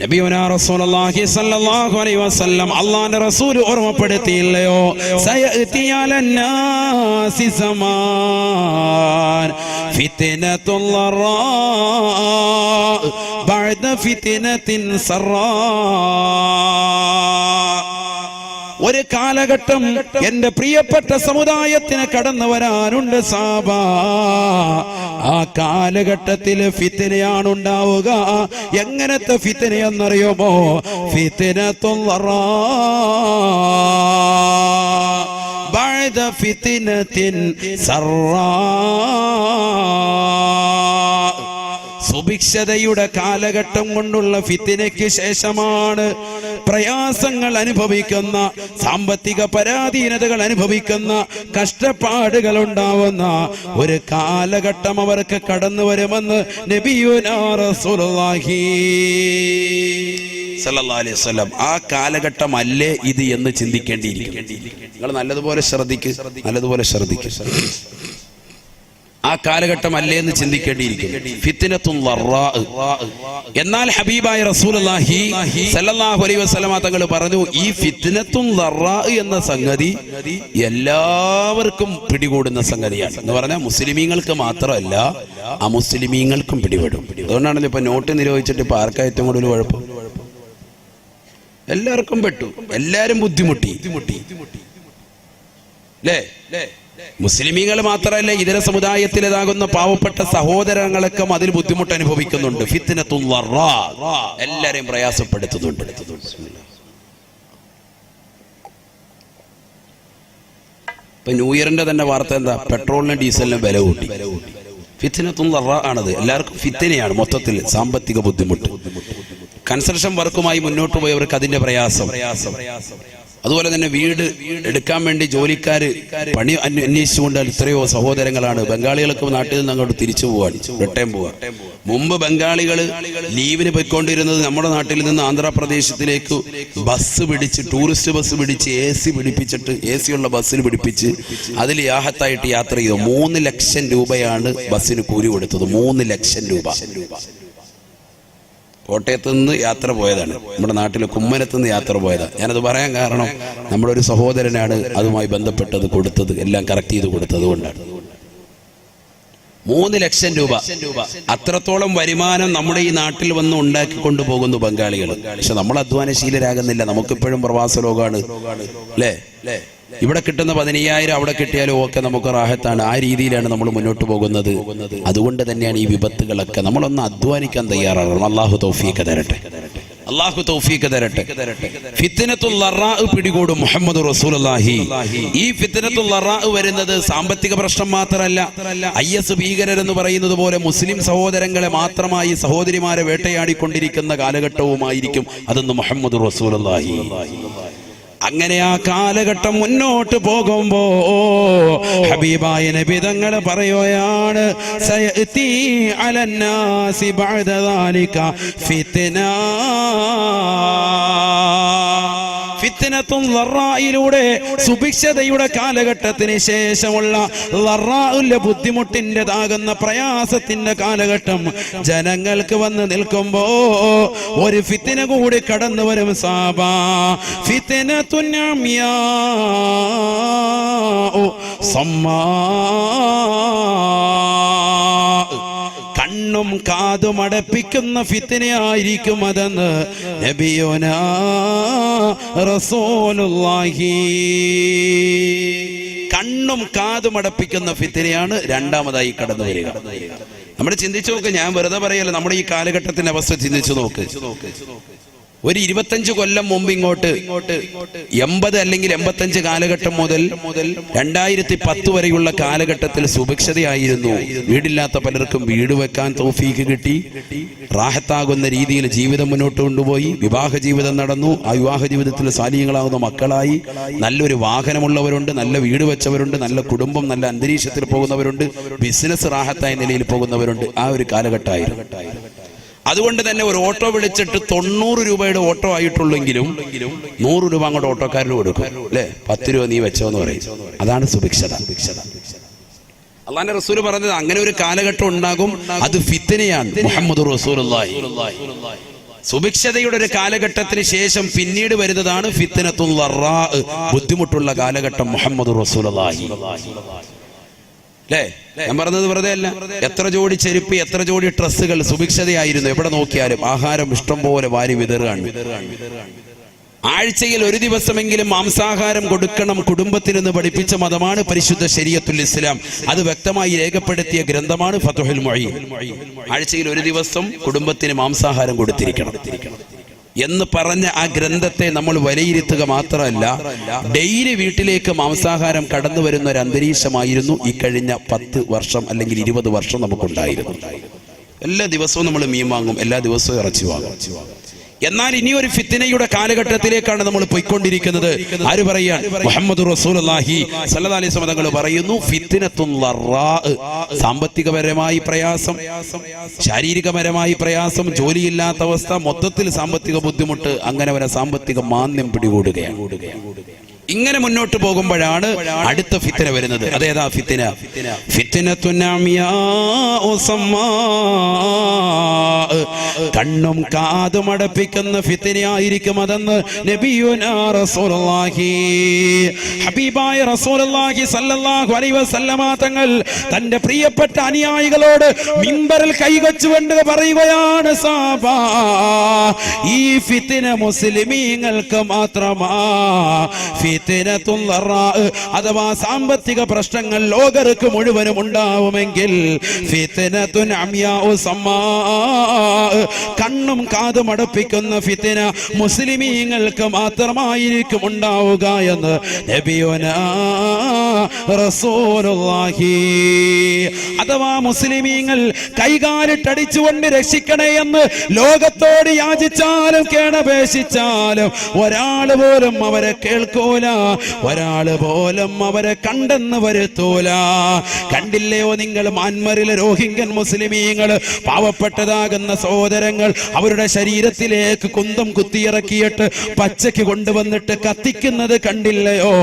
നബിയുനാ റസൂലുള്ളാഹി സ്വല്ലല്ലാഹു അലൈഹി വസല്ലം അല്ലാഹുവിന്റെ റസൂൽ ഓർമ്മപ്പെടുത്തിയില്ലയോ, സയഅതി അലന്നാസി സമാൻ ഫിത്നത്തുൽ ലറാ ബഅദ ഫിത്നത്തിൻ സറാ. ഒരു കാലഘട്ടം എന്റെ പ്രിയപ്പെട്ട സമുദായത്തിന് കടന്നു വരാനുണ്ട് സാബ. ആ കാലഘട്ടത്തിൽ ഫിത്നയാണ് ഉണ്ടാവുക. എങ്ങനത്തെ ഫിത്നയെന്നറിയുമോ? ഫിത്നത്തുൽ ലറാ ബഅദ ഫിത്നത്തിൻ സറാ. സുഭിക്ഷതയുടെ കാലഘട്ടം കൊണ്ടുള്ള ഫിത്നയ്ക്ക് ശേഷമാണ് പ്രയാസങ്ങൾ അനുഭവിക്കുന്ന, സാമ്പത്തിക പരാധീനതകൾ അനുഭവിക്കുന്ന, കഷ്ടപ്പാടുകൾ ഉണ്ടാവുന്ന ഒരു കാലഘട്ടം അവർക്ക് കടന്നു വരുമെന്ന് നബിയുനാ റസൂലുള്ളാഹി സല്ലല്ലാഹു അലൈഹി വസല്ലം. ആ കാലഘട്ടം അല്ലേ ഇത് എന്ന് ചിന്തിക്കേണ്ടിയിരിക്കും. നിങ്ങൾ നല്ലതുപോലെ ശ്രദ്ധിക്കുക. ആ കാലഘട്ടം അല്ലേ എന്ന് ചിന്തിക്കേണ്ടിയിരിക്കും. ഫിത്നത്തുൽ ലറാ. എന്നാൽ ഹബീബായ റസൂലുള്ളാഹി സല്ലല്ലാഹു അലൈഹി വസല്ലം തങ്ങൾ പറഞ്ഞു, ഈ ഫിത്നത്തുൽ ലറാ എന്ന സംഗതി എല്ലാവർക്കും പിടികൂടുന്ന സംഗതിയാണ് എന്ന് പറഞ്ഞാൽ മുസ്ലിമീങ്ങൾക്ക് മാത്രമല്ല അമുസ്ലിമീങ്ങൾക്കും പിടിപെടും. അതുകൊണ്ടാണല്ലോ ഇപ്പൊ നോട്ട് നിരോധിച്ചിട്ട് ഇപ്പൊ ആർക്കാ ഏറ്റവും കൂടുതൽ കുഴപ്പം? എല്ലാവർക്കും പെട്ടു, എല്ലാരും ബുദ്ധിമുട്ടി അല്ലേ? മുസ്ലിമീങ്ങൾ മാത്രമല്ല, ഇതര സമുദായത്തിലേതാകുന്ന പാവപ്പെട്ട സഹോദരങ്ങളൊക്കെ അതിൽ ബുദ്ധിമുട്ട് അനുഭവിക്കുന്നുണ്ട്. ഫിത്നത്തുൽ ലറാ എല്ലാരെയും പ്രയാസപ്പെടുത്തുന്നുണ്ട്. ഇപ്പൊ ന്യൂ ഇയറിന്റെ തന്നെ വാർത്ത എന്താ? പെട്രോളിനും ഡീസലിനും വില കൂട്ടി. ഫിത്നത്തുൽ ലറാ ആണത്. എല്ലാവർക്കും ഫിത്നയാണ് മൊത്തത്തിൽ. സാമ്പത്തിക ബുദ്ധിമുട്ട്, കൺസ്ട്രക്ഷൻ വർക്കുമായി മുന്നോട്ട് പോയവർക്ക് അതിന്റെ പ്രയാസം. അതുപോലെ തന്നെ വീട് എടുക്കാൻ വേണ്ടി ജോലിക്കാര് പണി അന്വേഷിച്ചുകൊണ്ട് എത്രയോ സഹോദരങ്ങളാണ്. ബംഗാളികൾക്ക് നാട്ടിൽ നിന്ന് അങ്ങോട്ട് തിരിച്ചു പോവാൻ, റിട്ടേൺ പോവാൻ. മുമ്പ് ബംഗാളികൾ ലീവിന് പോയിക്കൊണ്ടിരുന്നത് നമ്മുടെ നാട്ടിൽ നിന്ന് ആന്ധ്രാപ്രദേശത്തിലേക്ക് ബസ് പിടിച്ച്, ടൂറിസ്റ്റ് ബസ് പിടിച്ച്, AC പിടിപ്പിച്ചിട്ട്, AC ഉള്ള ബസ്സിൽ പിടിപ്പിച്ച് അതിൽ യാഹത്തായിട്ട് യാത്ര ചെയ്തു. 3 ലക്ഷം രൂപയാണ് ബസ്സിന് കൂലി കൊടുത്തത്. 3 ലക്ഷം രൂപ. കോട്ടയത്ത് നിന്ന് യാത്ര പോയതാണ്, നമ്മുടെ നാട്ടിൽ കുമ്മനത്ത് നിന്ന് യാത്ര പോയതാണ്. ഞാനത് പറയാൻ കാരണം നമ്മുടെ ഒരു സഹോദരനാണ് അതുമായി ബന്ധപ്പെട്ടത് കൊടുത്തത്, എല്ലാം കറക്റ്റ് ചെയ്ത് കൊടുത്തത് കൊണ്ടാണ്. 3 ലക്ഷം രൂപ. അത്രത്തോളം വരുമാനം നമ്മുടെ ഈ നാട്ടിൽ വന്ന് ഉണ്ടാക്കിക്കൊണ്ടു പോകുന്നു ബംഗാളികൾ. പക്ഷെ നമ്മൾ അധ്വാനശീലരാകുന്നില്ല. നമുക്കിപ്പോഴും പ്രവാസ ലോകമാണ് അല്ലേ? ഇവിടെ കിട്ടുന്ന 15,000 അവിടെ കിട്ടിയാലും ഒക്കെ നമുക്ക് റാഹത്താണ്. ആ രീതിയിലാണ് നമ്മൾ മുന്നോട്ട് പോകുന്നത്. അതുകൊണ്ട് തന്നെയാണ് ഈ വിപത്തുകളൊക്കെ. നമ്മളൊന്ന് അധ്വാനിക്കാൻ തയ്യാറാകണം. അള്ളാഹു തൗഫീഖ് തരട്ടെ. ഫിത്നത്തുൽ ലറാ പിടികൂടും മുഹമ്മദ് റസൂലുള്ളാഹി. ഈ ഫിത്നത്തുൽ ലറാ വരുന്നത് സാമ്പത്തിക പ്രശ്നം മാത്രമല്ല, IS ഭീകരരെന്ന് പറയുന്നത് പോലെ മുസ്ലിം സഹോദരങ്ങളെ മാത്രമായി, സഹോദരിമാരെ വേട്ടയാടിക്കൊണ്ടിരിക്കുന്ന കാലഘട്ടവുമായിരിക്കും അതെന്ന് മുഹമ്മദ് റസൂലുള്ളാഹി. അങ്ങനെ ആ കാലഘട്ടം മുന്നോട്ട് പോകുമ്പോ ഹബീബായ നബി തങ്ങൾ പറയുകയാണ്, സയഅതി അലന്നാസി ബഅദ ദാലിക ഫിത്ന. ഫിത്നത്തുൽ ലറായിലൂടെ സുഭിക്ഷതയുടെ കാലഘട്ടത്തിന് ശേഷമുള്ള ലറാഉൽ ബുദ്ധിമുട്ടിൻ്റെതാകുന്ന പ്രയാസത്തിന്റെ കാലഘട്ടം ജനങ്ങൾക്ക് വന്ന് നിൽക്കുമ്പോ ഒരു ഫിത്ന കൂടി കടന്നു വരും സാബാ. ഫിത്നത്തുൻ അമിയാ സമ്മാ. കണ്ണും കാതും അടപ്പിക്കുന്ന ഫിത്നയായിരിക്കും അതെന്ന് നബിയുനാ റസൂലുള്ളാഹി. കണ്ണും കാതും അടപ്പിക്കുന്ന ഫിത്നയാണ് രണ്ടാമതായി കടന്നു വരിക. നമ്മൾ ചിന്തിച്ചു നോക്ക്, ഞാൻ വെറുതെ പറയല്ല, നമ്മുടെ ഈ കാലഘട്ടത്തിന്റെ അവസ്ഥ ചിന്തിച്ചു നോക്ക്. ഒരു 25 കൊല്ലം മുമ്പ് ഇങ്ങോട്ട് 80 അല്ലെങ്കിൽ 85 കാലഘട്ടം മുതൽ 2010 വരെയുള്ള കാലഘട്ടത്തിൽ സുഭിക്ഷതയായിരുന്നു. വീടില്ലാത്ത പലർക്കും വീട് വെക്കാൻ തൗഫീക്ക് കിട്ടി. റാഹത്താകുന്ന രീതിയിൽ ജീവിതം മുന്നോട്ട് കൊണ്ടുപോയി. വിവാഹ ജീവിതം നടന്നു. ആ വിവാഹ ജീവിതത്തിൽ സാലിഹ്യങ്ങളാകുന്ന മക്കളായി. നല്ലൊരു വാഹനമുള്ളവരുണ്ട്, നല്ല വീട് വെച്ചവരുണ്ട്, നല്ല കുടുംബം, നല്ല അന്തരീക്ഷത്തിൽ പോകുന്നവരുണ്ട്, ബിസിനസ് റാഹത്തായ നിലയിൽ പോകുന്നവരുണ്ട്. ആ ഒരു കാലഘട്ടമായിരുന്നു. അതുകൊണ്ട് തന്നെ ഒരു ഓട്ടോ വിളിച്ചിട്ട് 90 രൂപയുടെ ഓട്ടോ ആയിട്ടുള്ളെങ്കിലും 100 രൂപ അങ്ങോട്ട് ഓട്ടോക്കാരന് കൊടുക്കും അല്ലെ? 10 രൂപ നീ വെച്ചോ എന്ന് പറയും. അതാണ് സുഭിക്ഷത. അള്ളാന്റെ റസൂൽ പറഞ്ഞത് അങ്ങനെ ഒരു കാലഘട്ടം ഉണ്ടാകും, അത് ഫിത്നയാണ്. മുഹമ്മദ് റസൂലുള്ളാഹി സുഭിക്ഷതയുടെ ഒരു കാലഘട്ടത്തിന് ശേഷം പിന്നീട് വരുന്നതാണ് ഫിത്നത്തുൽ ളറാ, ബുദ്ധിമുട്ടുള്ള കാലഘട്ടം. മുഹമ്മദ് റസൂലുള്ളാഹി അല്ലേ? ഞാൻ പറഞ്ഞത് വെറുതെ അല്ല. എത്ര ജോഡി ചെരുപ്പ്, എത്ര ജോഡി ഡ്രസ്സുകൾ സുഭിക്ഷതയായിരുന്നു. എവിടെ നോക്കിയാലും ആഹാരം ഇഷ്ടം പോലെ വാരി വിതറുകയാണ്. ആഴ്ചയിൽ ഒരു ദിവസമെങ്കിലും മാംസാഹാരം കൊടുക്കണം കുടുംബത്തിനെന്ന് പഠിപ്പിച്ച മതമാണ് പരിശുദ്ധ ശരീഅത്തുൽ ഇസ്ലാം. അത് വ്യക്തമായി രേഖപ്പെടുത്തിയ ഗ്രന്ഥമാണ് ഫത്ഹുൽ മുഈൻ. ആഴ്ചയിൽ ഒരു ദിവസം കുടുംബത്തിന് മാംസാഹാരം കൊടുത്തിരിക്കണം എന്ന് പറഞ്ഞ ആ ഗ്രന്ഥത്തെ നമ്മൾ വിലയിരുത്തുക മാത്രമല്ല, ഡെയിലി വീട്ടിലേക്ക് മാംസാഹാരം കടന്നു വരുന്ന ഒരു അന്തരീക്ഷമായിരുന്നു ഈ കഴിഞ്ഞ 10 വർഷം അല്ലെങ്കിൽ 20 വർഷം നമുക്കുണ്ടായിരുന്നു. എല്ലാ ദിവസവും നമ്മൾ മീൻ വാങ്ങും, എല്ലാ ദിവസവും ഇറച്ചി വാങ്ങും. എന്നാൽ ഇനി ഒരു ഫിത്നയുടെ കാലഘട്ടത്തിലേക്കാണ് നമ്മൾ പോയിക്കൊണ്ടിരിക്കുന്നത്. ആര് പറയാൻ? മുഹമ്മദ് റസൂലുള്ളാഹി സ്വല്ലല്ലാഹി അലൈഹി വസല്ലം തങ്ങൾ പറയുന്നു, ഫിത്നത്തുൽ ളറാ, സാമ്പത്തികപരമായി പ്രയാസം, ശാരീരികപരമായി പ്രയാസം, ജോലിയില്ലാത്ത അവസ്ഥ, മൊത്തത്തിൽ സാമ്പത്തിക ബുദ്ധിമുട്ട്, അങ്ങനെ വരെ സാമ്പത്തിക മാന്ദ്യം പിടികൂടുകയാണ്. ഇങ്ങനെ മുന്നോട്ട് പോകുമ്പോഴാണ് അടുത്ത ഫിത്ന വരുന്നത്. അതേതാ ഫിത്ന? ഫിത്നത്തുൻ അമിയാഉ സമ്മാ, കണ്ണും കാതും അടപ്പിക്കുന്ന ഫിത്നയായിരിക്കും അതെന്ന് നബിയുനാ റസൂലുള്ളാഹി, ഹബീബായ റസൂലുള്ളാഹി സല്ലല്ലാഹു അലൈഹി വസല്ലമ തങ്ങൾ തന്റെ പ്രിയപ്പെട്ട അനുയായികളോട് മിമ്പറിൽ കൈവച്ചുകൊണ്ട് പറയുകയാണ്, സഹാബാ, ഈ ഫിത്ന മുസ്ലിമീങ്ങൾക്ക് മാത്രമാ. ഫിത്നത്തുൽ ളറാ അഥവാ സാമ്പത്തിക പ്രശ്നങ്ങൾ ലോകർക്ക് മുഴുവനും ഉണ്ടാവുമെങ്കിൽ ഫിത്നത്തുൻ അമിയാഉ സമ്മാ, കണ്ണും കാതും അടപ്പിക്കുന്ന ഫിത്ന മുസ്ലിമീങ്ങൾക്ക് മാത്രമായിരിക്കും ഉണ്ടാവുക എന്ന് നബിയുനാ റസൂലുള്ളാഹി. അഥവാ മുസ്ലിമീങ്ങൾ കൈകാലിട്ടടിച്ചുകൊണ്ട് രക്ഷിക്കണേ എന്ന് ലോകത്തോട് യാചിച്ചാലും കേണപേക്ഷിച്ചാലും ഒരാൾ പോലും അവരെ കേൾക്കൂല, ഒരാള് പോലും അവരെ കണ്ടെന്ന് വരുത്തൂല. കണ്ടില്ലയോ നിങ്ങൾ മ്യാൻമറിലെ റോഹിംഗ്യൻ മുസ്ലിമീങ്ങൾ, പാവപ്പെട്ടതാകുന്ന സഹോദരങ്ങൾ അവരുടെ ശരീരത്തിലേക്ക് കുന്തം കുത്തിയിറക്കിയിട്ട് പച്ചയ്ക്ക് കൊണ്ടുവന്നിട്ട് കത്തിക്കുന്നത് കണ്ടില്ലയോ?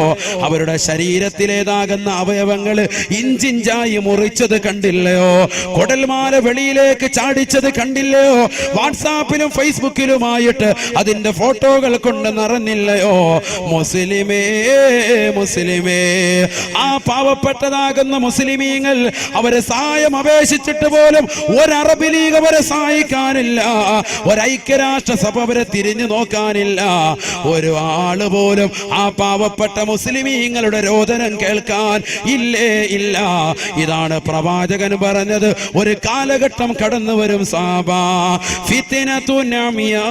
അവരുടെ ശരീരത്തിലേതാകുന്ന അവയവങ്ങൾ ഇഞ്ചിഞ്ചായി മുറിച്ചത് കണ്ടില്ലയോ? കുടൽമാല വെളിയിലേക്ക് ചാടിച്ചത് കണ്ടില്ലയോ? വാട്സാപ്പിലും ഫേസ്ബുക്കിലുമായിട്ട് അതിന്റെ ഫോട്ടോകൾ കൊണ്ട് നിറഞ്ഞില്ലയോ? മുസ്ലിമേ, മുസ്ലിമേ, ആ പാവപ്പെട്ടതാകുന്ന മുസ്ലിമീങ്ങൾ അവരെ സഹായം അപേക്ഷിച്ചിട്ട് പോലും ഒരറബ് ലീഗ് അവരെ സഹായിക്കാനില്ല, ഒരൈക്യരാഷ്ട്ര സഭ അവരെ തിരിഞ്ഞു നോക്കാനില്ല, ഒരു ആള് പോലും ആ പാവപ്പെട്ട മുസ്ലിമീങ്ങളുടെ രോദനം കേൾക്കാൻ ഇല്ലേ ഇല്ല. ഇതാണ് പ്രവാചകൻ പറഞ്ഞത്. ഒരു കാലഘട്ടം കടന്നു വരും സഹാബാ, ഫിത്നത്തുൻ അമിയാഉ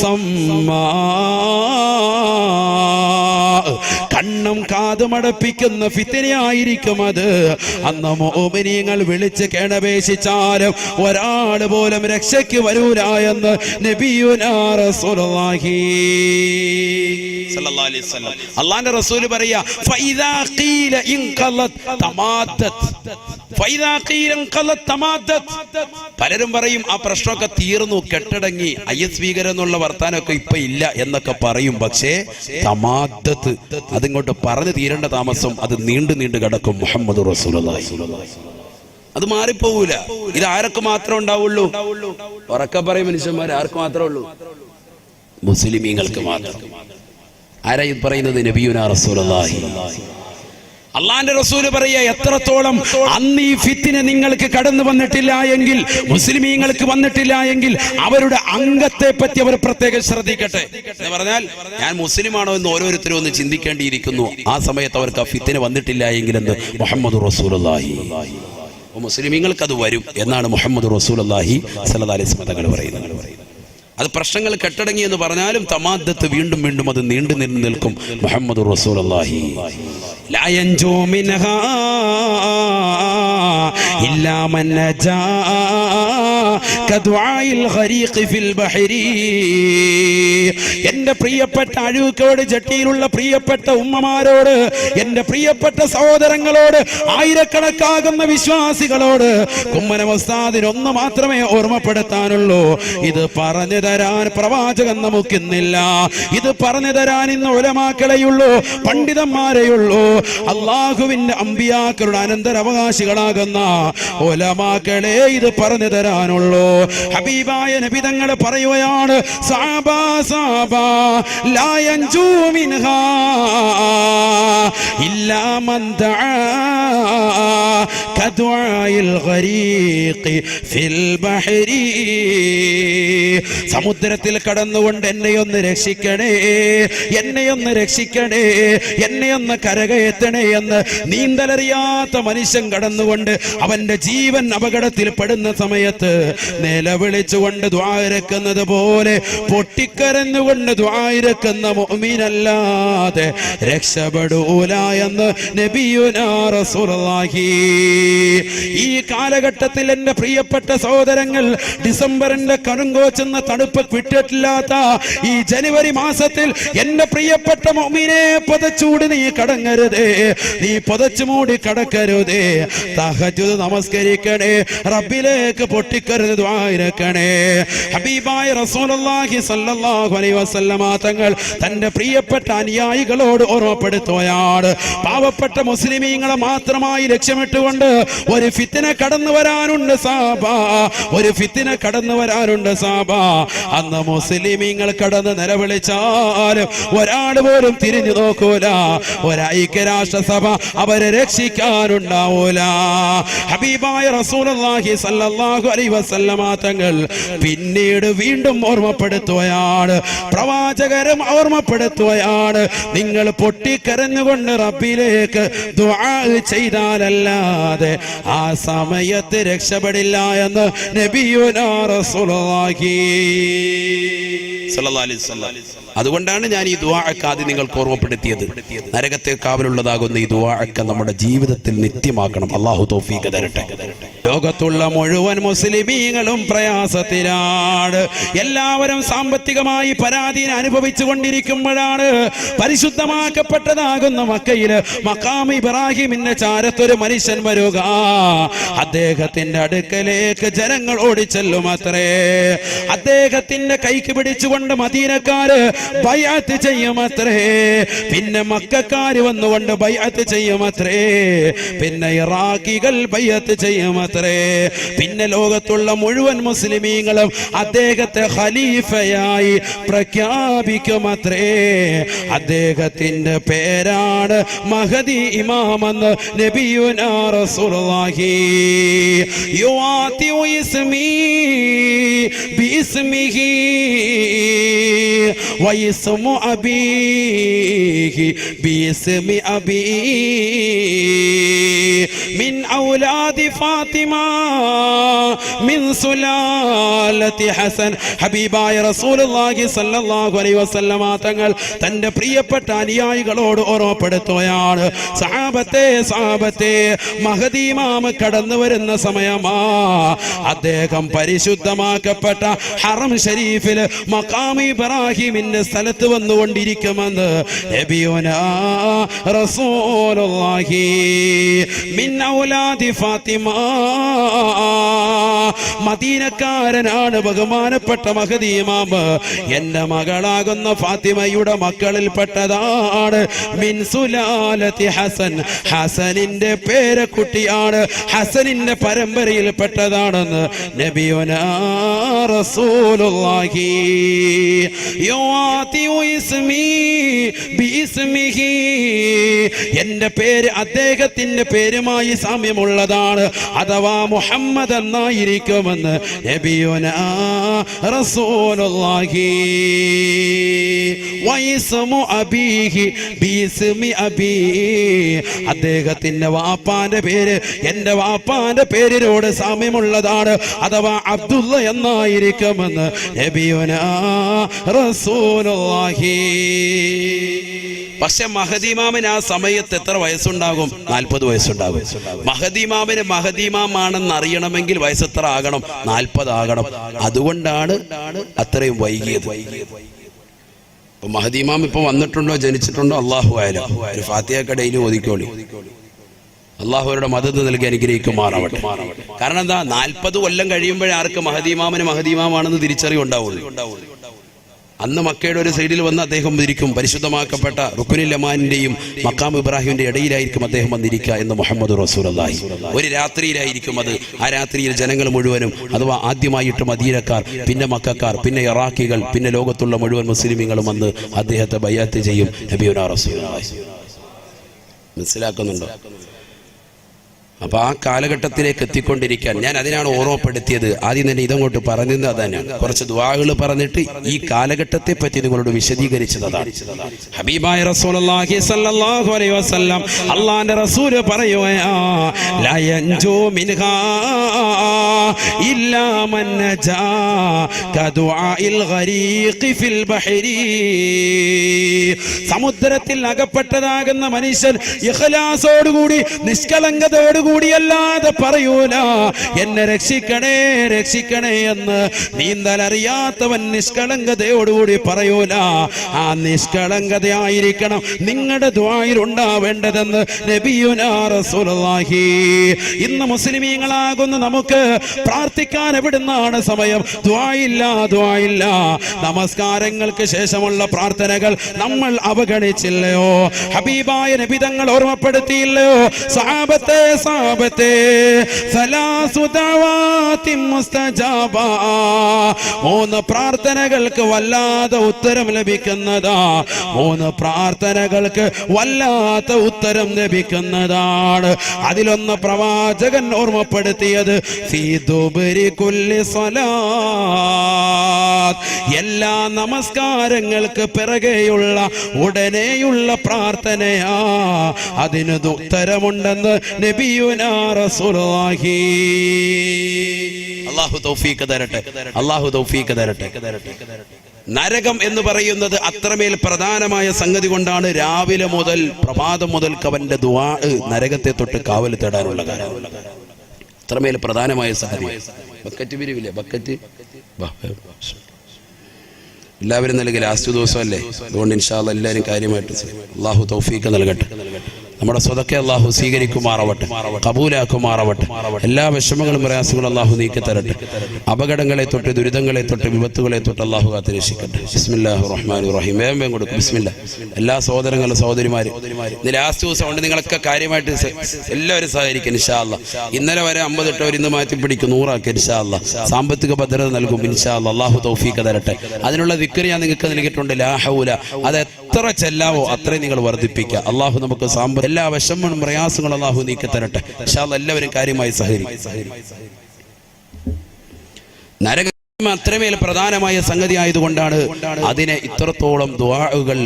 സമ്മാ, കണ്ണും കാതും അടപ്പിക്കുന്ന ഫിത്നയായിരിക്കും അത്. അന്ന് മുഅ്മിനീങ്ങൾ വിളിച്ച് കേണപേക്ഷിച്ചാലും ഒരാൾ പോലും രക്ഷയ്ക്ക് വരൂല എന്ന് നബിയുനാ റസൂലുള്ളാഹി സ്വല്ലല്ലാഹി അലൈഹി വസല്ലം. അല്ലാഹുവിന്റെ റസൂൽ പറയാ, ഫൈദാ ഖീല ഇൻഖലത് തമാദത്, ഫൈദാ ഖീല ഇൻഖലത് തമാദത്. പലരും പറയും ആ പ്രശ്നമൊക്കെ തീർന്നു, കെട്ടടങ്ങി, IS ഭീകരം എന്നുള്ള വർത്താനമൊക്കെ ഇപ്പൊ ഇല്ല എന്നൊക്കെ പറയും. പക്ഷേ തമാദത്ത്, അതിങ്ങോട്ട് പറഞ്ഞു തീരേണ്ട താമസം അത് നീണ്ടു നീണ്ടു കിടക്കും. മുഹമ്മദ് റസൂലുള്ളാഹി അത് മാറിപ്പോകൂല. ഇത് ആർക്ക് മാത്രമേ ഉണ്ടാവുള്ളൂ? ഉറക്കെ പറയും മനുഷ്യന്മാർ, ആർക്ക് മാത്രമേ ഉള്ളൂ? മുസ്ലിമീങ്ങൾക്ക് മാത്രം. ആരായി പറയുന്നത്? നബിയുനാ റസൂലുള്ളാഹി. അള്ളാന്റെ റസൂല് പറയാ, എത്രത്തോളം അന്ന് ഈ ഫിത്ന നിങ്ങൾക്ക് കടന്നു വന്നിട്ടില്ല എങ്കിൽ, മുസ്ലിമീങ്ങൾക്ക് വന്നിട്ടില്ല എങ്കിൽ അവരുടെ അംഗത്തെ പറ്റി അവർ പ്രത്യേകം ശ്രദ്ധിക്കട്ടെ എന്ന് പറഞ്ഞാൽ, ഞാൻ മുസ്ലിമാണോ എന്ന് ഓരോരുത്തരും ഒന്ന് ചിന്തിക്കേണ്ടിയിരിക്കുന്നു. ആ സമയത്ത് അവർക്ക് ആ ഫിത്ന വന്നിട്ടില്ല എങ്കിൽ എന്ന് മുഹമ്മദ് റസൂലുള്ളാഹി. മുസ്ലിമീങ്ങൾക്ക് അത് വരും എന്നാണ് മുഹമ്മദ് റസൂലുള്ളാഹി സ്വല്ലല്ലാഹി അലൈഹി വസല്ലം തങ്ങൾ പറയുന്നത്. അത് പ്രശ്നങ്ങൾ കെട്ടടങ്ങി എന്ന് പറഞ്ഞാലും തമാദ്ദത്ത് വീണ്ടും വീണ്ടും അത് നീണ്ടു നിന്ന് നിൽക്കും. മുഹമ്മദ് റസൂലുള്ളാഹി ലാ യൻജൂ മിൻഹാ ഇല്ലാ മൻ നജാ കദുആഇൽ ഖരീഖ് ഫിൽ ബഹരി. എൻ്റെ പ്രിയപ്പെട്ട അഴൂക്കോട് ജട്ടിയിലുള്ള പ്രിയപ്പെട്ട ഉമ്മമാരോട്, എൻ്റെ പ്രിയപ്പെട്ട സഹോദരങ്ങളോട്, ആയിരക്കണക്കാകുന്ന വിശ്വാസികളോട് കുമ്മനം ഉസ്താദിന് ഒന്ന് മാത്രമേ ഓർമ്മപ്പെടുത്താനുള്ളൂ. ഇത് പറഞ്ഞു തരാൻ പ്രവാചകൻ നമുക്കിന്നില്ല. ഇത് പറഞ്ഞു തരാൻ ഇന്ന് ഉലമാക്കളെയുള്ളൂ, പണ്ഡിതന്മാരെയുള്ളൂ. അള്ളാഹുവിന്റെ അമ്പിയാക്കളുടെ അനന്തരാവകാശികളാകുന്ന ഉലമാക്കളെ ഇത് പറഞ്ഞു തരാനുള്ളൂ. ഹബീബായ നബി തങ്ങൾ പറയുകയാണ്, സഹാബാ സഹാബാ ലാ യൻജൂ മിൻഹാ ഇല്ലാ മൻ ദആ കദുആഇൽ ഗരീഖി ഫിൽ ബഹരി. സമുദ്രത്തിൽ കടന്നുകൊണ്ട് എന്നെയൊന്ന് രക്ഷിക്കണേ, എന്നെയൊന്ന് രക്ഷിക്കണേ, എന്നെയൊന്ന് കരകയറ്റണേ എന്ന് നീന്തലറിയാത്ത മനുഷ്യൻ കടന്നുകൊണ്ട് അവന്റെ ജീവൻ അപകടത്തിൽ പെടുന്ന സമയത്ത് നിലവിളിച്ചുകൊണ്ട് ദുആ ഇറക്കുന്നത് പോലെ പൊട്ടിക്കരഞ്ഞുകൊണ്ട് ദുആ ഇറക്കുന്ന മുഅ്മിനല്ലാതെ രക്ഷപ്പെടൂല എന്ന് നബിയുനാ റസൂലുള്ളാഹി. ഈ കാലഘട്ടത്തിൽ എന്റെ പ്രിയപ്പെട്ട സഹോദരങ്ങൾ, ഡിസംബറിന്റെ കടുങ്കോച്ചെന്ന തണുപ്പ് വിട്ടിട്ടില്ലാത്ത ഈ ജനുവരി മാസത്തിൽ എന്റെ പ്രിയപ്പെട്ട മുഅ്മിനെ പുതച്ചൂടി നീ കടങ്ങരുതേ, നീ പുതച്ചു മൂടി കടക്കരുതേ. തഹജ്ജുദ് നമസ്കരിക്കണേ, റബ്ബിലേക്ക് പൊട്ടിക്കരുത് ദുആ ഇറക്കണേ. ഹബീബായ റസൂലുള്ളാഹി സ്വല്ലല്ലാഹു അലൈഹി വസല്ലമ തങ്ങൾ തന്റെ പ്രിയപ്പെട്ട അനുയായികളോട് ഓർമ്മപ്പെടുത്തുകയാണ്, പാവപ്പെട്ട മുസ്ലിമീങ്ങളെ മാത്രമായി ലക്ഷ്യമിട്ടുകൊണ്ട് ഒരു ഫിത്ന കടന്നു വരാനുണ്ട് സാബാ, ഒരു ഫിത്ന കടന്നു വരാനുണ്ട് സാബാ. അന്ന് മുസ്ലിമീങ്ങൾ കടന്ന് നിലവിളിച്ചാൽ ഒരാൾ പോലും തിരിഞ്ഞു നോക്കൂല, ഒരൈക്യരാഷ്ട്രസഭ അവരെ രക്ഷിക്കാനുണ്ടാവൂല. ഹബീബായ റസൂലുള്ളാഹി സ്വല്ലല്ലാഹു അലൈഹി വസല്ലമ തങ്ങൾ പിന്നീട് വീണ്ടും ഓർമ്മപ്പെടുത്തുകയാണ്, പ്രവാചകരും ഓർമ്മപ്പെടുത്തുകയാണ്, നിങ്ങൾ പൊട്ടിക്കരഞ്ഞുകൊണ്ട് റബ്ബിലേക്ക് ദുആ ചെയ്താലല്ലാതെ ആ സമയത്ത് രക്ഷപ്പെടില്ല എന്ന് നബിയുനാ റസൂലുള്ളാഹി സ്വല്ലല്ലാഹു അലൈഹി വസല്ലം. അതുകൊണ്ടാണ് ഞാൻ ഈ ദുആഅക്ക് ആദ്യം നിങ്ങൾക്ക് ഓർമ്മപ്പെടുത്തിയത്. നരകത്തെ കാവലുള്ളതാകുന്ന ഈ ദുആഅക്ക് നമ്മുടെ ജീവിതത്തിൽ നിത്യമാക്കണം. അല്ലാഹു തൗഫീഖ് തരട്ടെ. ലോകത്തുള്ള മുഴുവൻ മുസ്ലിമീങ്ങളും പ്രയാസത്തിലാണ്. എല്ലാവരും സാമ്പത്തികമായി പരാധീന അനുഭവിച്ചു കൊണ്ടിരിക്കുമ്പോഴാണ് പരിശുദ്ധമാക്കപ്പെട്ടതാകുന്ന മക്കയില് മഖാം ഇബ്രാഹിമിന്റെ ചാരത്തൊരു മനുഷ്യൻ വരിക. അദ്ദേഹത്തിന്റെ അടുക്കലേക്ക് ജനങ്ങൾ ഓടിച്ചെല്ലും അത്രേ. അദ്ദേഹത്തിന്റെ കൈക്ക് പിടിച്ചുകൊണ്ട് മദീനക്കാര് ബൈഅത്ത് ചെയ്യുമത്രേ. പിന്നെ മക്കക്കാര് വന്നുകൊണ്ട് ബൈഅത്ത് ചെയ്യുമത്രേ. പിന്നെ ഇറാഖികൾ ബൈഅത്ത് ചെയ്യുമത്രേ. പിന്നെ ലോകത്തുള്ള മുഴുവൻ മുസ്ലിമീങ്ങളും അദ്ദേഹത്തെ ഖലീഫയായി പ്രഖ്യാപിക്കുമത്രേ. അദ്ദേഹത്തിന്റെ പേരാണ് മഹദി ഇമാമെന്ന് നബിയുനാ റസൂലുള്ളാഹി. യുആതിഉ ഇസ്മി ബിഇസ്മിഹി വയസ്മു അബീഹി ബിസ്മി അബീ മിൻ ഔലാദി ഫാത്തിമ മിൻ സുലാലത്തി ഹസൻ. ഹബീബായ റസൂലുള്ളാഹി സ്വല്ലല്ലാഹു അലൈഹി വസല്ലമ തങ്ങൾ തന്റെ പ്രിയപ്പെട്ട അനുയായികളോട് ഓർമ്മപ്പെടുത്തുകയാണ്, സഹാബത്തെ സഹാബത്തെ മഹദി ഇമാം കടന്നു വരുന്ന സമയമാ. അദ്ദേഹം പരിശുദ്ധമാക്കപ്പെട്ട ഹറം ഷരീഫിൽ മഖാം ഇബ്രാഹിമിന്റെ സ്ഥലത്ത് വന്നുകൊണ്ടിരിക്കുമെന്ന് നബിയുനാ റസൂലുള്ളാഹി. മിൻ ഔലാദി ഫാത്തിമ, മദീനക്കാരനാണ് ബഹുമാനപ്പെട്ട മഹദി ഇമാം. എന്റെ മകളാകുന്ന ഫാത്തിമയുടെ മക്കളിൽപ്പെട്ടതാണ്. മിൻ സുലാലത്തി ഹസൻ, ഹസനിന്റെ പേരക്കുട്ടിയാണ്, ഹസനിന്റെ പരമ്പരയിൽപ്പെട്ടതാണെന്ന് നബിയുനാ റസൂലുള്ളാഹി. യുആതിഉ ഇസ്മി ബിഇസ്മിഹി, എന്റെ പേര് അദ്ദേഹത്തിന്റെ പേരുമായി സാമ്യമുള്ളതാണ്, അഥവാ മുഹമ്മദ് എന്നായിരിക്കുമെന്ന് നബിയുനാ റസൂലുള്ളാഹി. വയസ്മു അബീഹി ബിസ്മി അബീ, അദ്ദേഹത്തിന്റെ വാപ്പാന്റെ പേര് എന്റെ വാപ്പാന്റെ പേരിനോട് സാമ്യമുള്ളതാണ്, അഥവാ അബ്ദുള്ള എന്നായിരിക്കുമെന്ന് നബിയുനാ റസൂലുള്ളാഹി. പക്ഷെ മഹദി ഇമാമിന് ആ സമയത്ത് എത്ര വയസ്സുണ്ടാകും? 40 വയസ്സുണ്ടാകും. മഹദി ഇമാമിന് മഹദി ഇമാമാണെന്ന് അറിയണമെങ്കിൽ വയസ്സ് എത്ര ആകണം? 40 ആകണം. അതുകൊണ്ടാണ് അത്രയും വൈകിയത്. മഹദി ഇമാം ഇപ്പൊ വന്നിട്ടുണ്ടോ, ജനിച്ചിട്ടുണ്ടോ? അല്ലാഹു അഅലം. ഒരു ഫാത്തിഹ ഡെയിലി ഓതിക്കോളി. അല്ലാഹു അവരുടെ മദദ് നൽകി അനുഗ്രഹിക്കുമാറാവട്ടെ. കാരണം എന്താ, 40 കൊല്ലം കഴിയുമ്പോഴേ ആർക്ക് മഹദി ഇമാമിന് മഹദി ഇമാമാണെന്ന് തിരിച്ചറിവുണ്ടാവുള്ളൂ. അന്ന് മക്കയുടെ ഒരു സൈഡിൽ വന്ന് അദ്ദേഹം ഇരിക്കും. പരിശുദ്ധമാക്കപ്പെട്ട റുക്നുൽ യമാനിന്റെയും മഖാം ഇബ്രാഹിമിന്റെ ഇടയിലായിരിക്കും അദ്ദേഹം വന്നിരിക്കുക എന്ന് മുഹമ്മദ് റസൂലുള്ളാഹി. ഒരു രാത്രിയിലായിരിക്കും അത്. ആ രാത്രിയിൽ ജനങ്ങൾ മുഴുവനും, അഥവാ ആദ്യമായിട്ട് മദീനക്കാർ, പിന്നെ മക്കക്കാർ, പിന്നെ ഇറാഖികൾ, പിന്നെ ലോകത്തുള്ള മുഴുവൻ മുസ്ലിമീങ്ങളും വന്ന് അദ്ദേഹത്തെ ബൈഅത്ത് ചെയ്യും. നബിയുനാ റസൂലുള്ളാഹി. മനസ്സിലാക്കുന്നുണ്ടോ? അപ്പൊ ആ കാലഘട്ടത്തിലേക്ക് എത്തിക്കൊണ്ടിരിക്കാൻ ഞാൻ അതിനാണ് ഓർമ്മപ്പെടുത്തിയത്. ആദ്യം തന്നെ ഇതങ്ങോട്ട് പറഞ്ഞത് അതന്നെയാണ്. കുറച്ച് ദുആകൾ പറഞ്ഞിട്ട് ഈ കാലഘട്ടത്തെ പറ്റി നിങ്ങളോട് വിശദീകരിച്ചതാണ്. ഹബീബായ റസൂലുള്ളാഹി സ്വല്ലല്ലാഹു അലൈഹി വസല്ലം അല്ലാഹുവിന്റെ റസൂൽ പറയുകയാ, ലാ യൻജു മിൻഹാ ഇല്ലാ മൻ നജാ കദുആഇൽ ഗരീഖി ഫിൽ ബഹരി. സമുദ്രത്തിൽ അകപ്പെട്ടതാകുന്ന മനുഷ്യൻ ഇഖ്ലാസോടുകൂടി, നിഷ്കളങ്കതയോടുകൂടി കൂടിയല്ലാതെ പറയൂല എന്നെ രക്ഷിക്കണേ രക്ഷിക്കണേ എന്ന്. നീന്തലറിയാത്തവൻ നിഷ്കളങ്കതയോടുകൂടി പറയൂല. ആ നിഷ്കളങ്കതയായിരിക്കണം നിങ്ങളുടെ ദുആയിൽ ഉണ്ടാവേണ്ടതെന്ന് നബിയുനാ റസൂലുള്ളാഹി. ഇന്ന് മുസ്ലിമീങ്ങളാകുന്ന നമുക്ക് പ്രാർത്ഥിക്കാൻ എവിടുന്നാണ് സമയം? ദുആയില്ല, ദുആയില്ല. നമസ്കാരങ്ങൾക്ക് ശേഷമുള്ള പ്രാർത്ഥനകൾ നമ്മൾ അവഗണിച്ചില്ലയോ? ഹബീബായ നബി തങ്ങൾ ഓർമ്മപ്പെടുത്തിയില്ലയോ? സഹാബത്തെ മൂന്ന് പ്രാർത്ഥനകൾക്ക് വല്ലാത്ത ഉത്തരം ലഭിക്കുന്നതാ. മൂന്ന് പ്രാർത്ഥനകൾക്ക് വല്ലാത്ത ഉത്തരം ലഭിക്കുന്നതാണ്. അതിലൊന്ന് പ്രവാചകൻ ഓർമ്മപ്പെടുത്തിയത് എല്ലാ നമസ്കാരങ്ങൾക്ക് പിറകെയുള്ള ഉടനെയുള്ള പ്രാർത്ഥനയാ. അതിന് ഉത്തരമുണ്ടെന്ന് നബിയുനാ റസൂലുള്ളാഹി. അല്ലാഹു തൗഫീഖ് തരട്ടെ, അല്ലാഹു തൗഫീഖ് തരട്ടെ. നരകം എന്ന് പറയുന്നത് അത്രമേൽ പ്രധാനമായ സംഗതി കൊണ്ടാണ് രാവിലെ മുതൽ പ്രഭാതം മുതൽക്ക് അവന്റെ ദുആ നരകത്തെ തൊട്ട് കാവൽ തേടാനുള്ള കാര്യം. അത്രമേൽ പ്രധാനമായ സംഗതി. ബക്കറ്റ് പിരിവില്ലേ? ബക്കറ്റ് എല്ലാവരും നൽകി ലാസ്റ്റ് ദിവസമല്ലേ, അതുകൊണ്ട് ഇൻഷാ അല്ലാഹ് എല്ലാവരും കാര്യമായിട്ട് അല്ലാഹു തൗഫീഖ് നൽകട്ടെ. നമ്മുടെ സ്വതക്ക അല്ലാഹു സ്വീകരിക്കുമാറാവട്ടെ, കബൂലാക്കുമാറാവട്ടെ. എല്ലാ വിഷമങ്ങളും പ്രയാസങ്ങളും അല്ലാഹു നീക്കി തരട്ടെ. അപകടങ്ങളെ തൊട്ട്, ദുരിതങ്ങളെ തൊട്ട്, വിപത്തുകളെ തൊട്ട് അല്ലാഹു കാത്തുരക്ഷിക്കട്ടെ. ബിസ്മില്ലാഹിർ റഹ്മാനിർ റഹീം. വേഗം കൊടുക്കും. ബിസ്മില്ലാ. എല്ലാ സഹോദരങ്ങളും സഹോദരിമാരും ഇന്ന് ലാസ്റ്റ് ദിവസം കൊണ്ട് നിങ്ങളൊക്കെ കാര്യമായിട്ട് എല്ലാവരും സഹകരിക്കും ഇൻഷാ അല്ലാഹ്. ഇന്നലെ വരെ 50 ഇട്ടവർ ഇന്ന് മാറ്റി പിടിക്കും, 100 ആക്കി ഇൻഷാ അല്ലാഹ്. സാമ്പത്തിക ഭദ്രത നൽകും ഇൻഷാ അല്ലാഹ്. അല്ലാഹു തൗഫീഖ് തരട്ടെ. അതിനുള്ള ദിക്ർ ഞാൻ നിങ്ങൾക്ക് നൽകിയിട്ടുണ്ട്. ലാ ഹൗല. അത് എത്ര ചെല്ലാവോ അത്രയും നിങ്ങൾ വർദ്ധിപ്പിക്കുക. അല്ലാഹു നമുക്ക് എല്ലാ വിഷമങ്ങളും പ്രയാസങ്ങളും അല്ലാഹു നീക്കി തരട്ടെ. ഇൻഷാ അല്ലാഹ് എല്ലാവരും കാര്യമായി സഹകരിക്കും. നരകം അത്രമേൽ പ്രധാനമായ സംഗതി ആയതുകൊണ്ടാണ് അതിനെ ഇത്രത്തോളം ദുആകൾ